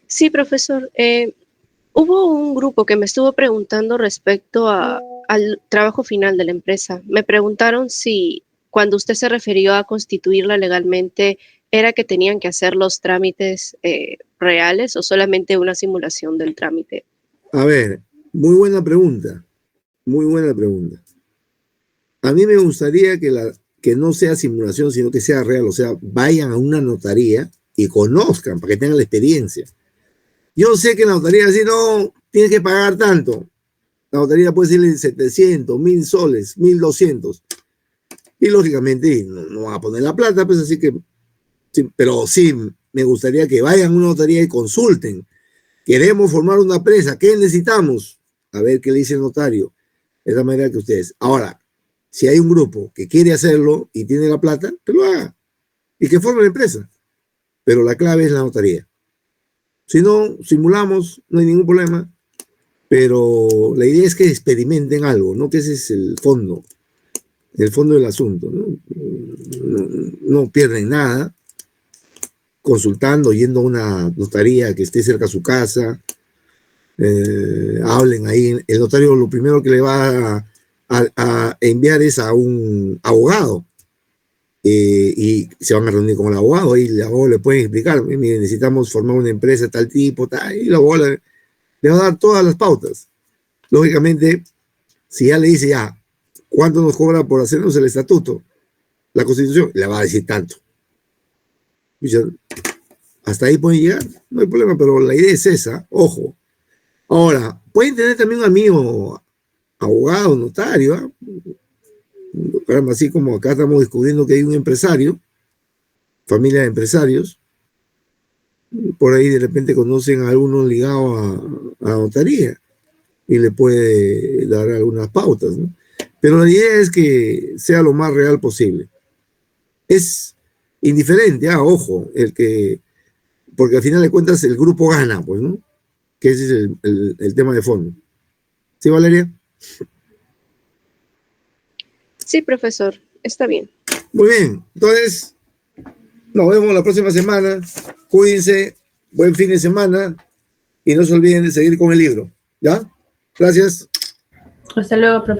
Sí, profesor. Hubo un grupo que me estuvo preguntando respecto al trabajo final de la empresa. Me preguntaron si cuando usted se refirió a constituirla legalmente, ¿era que tenían que hacer los trámites reales o solamente una simulación del trámite? A ver, muy buena pregunta. Muy buena pregunta. A mí me gustaría que no sea simulación, sino que sea real. O sea, vayan a una notaría y conozcan para que tengan la experiencia. Yo sé que la notaría dice, no, tienes que pagar tanto. La notaría puede decirle 700, 1000 soles, 1200. Y lógicamente no van a poner la plata, pues así que, sí, pero sí, me gustaría que vayan a una notaría y consulten. Queremos formar una empresa, ¿qué necesitamos? A ver qué le dice el notario. De esa manera que ustedes. Ahora, si hay un grupo que quiere hacerlo y tiene la plata, que lo haga. Y que forme la empresa. Pero la clave es la notaría. Si no, simulamos, no hay ningún problema. Pero la idea es que experimenten algo, ¿no? Que ese es el fondo del asunto, ¿no? No pierden nada consultando, yendo a una notaría que esté cerca de su casa, hablen ahí. El notario lo primero que le va a enviar es a un abogado y se van a reunir con el abogado y el abogado le puede explicar, mire, necesitamos formar una empresa de tal tipo, tal, y el abogado le va a dar todas las pautas. Lógicamente, si ya le dice ya, ¿cuánto nos cobra por hacernos el estatuto? La Constitución, le va a decir tanto. Hasta ahí pueden llegar, no hay problema, pero la idea es esa, ojo. Ahora, pueden tener también un amigo abogado, notario, así como acá estamos descubriendo que hay un empresario, familia de empresarios, por ahí de repente conocen a alguno ligado a la notaría y le puede dar algunas pautas, ¿no? Pero la idea es que sea lo más real posible. Es indiferente, ojo, porque al final de cuentas el grupo gana, pues, ¿no? Que ese es el tema de fondo. ¿Sí, Valeria? Sí, profesor, está bien. Muy bien, entonces nos vemos la próxima semana. Cuídense, buen fin de semana y no se olviden de seguir con el libro. ¿Ya? Gracias. Hasta luego, profesor.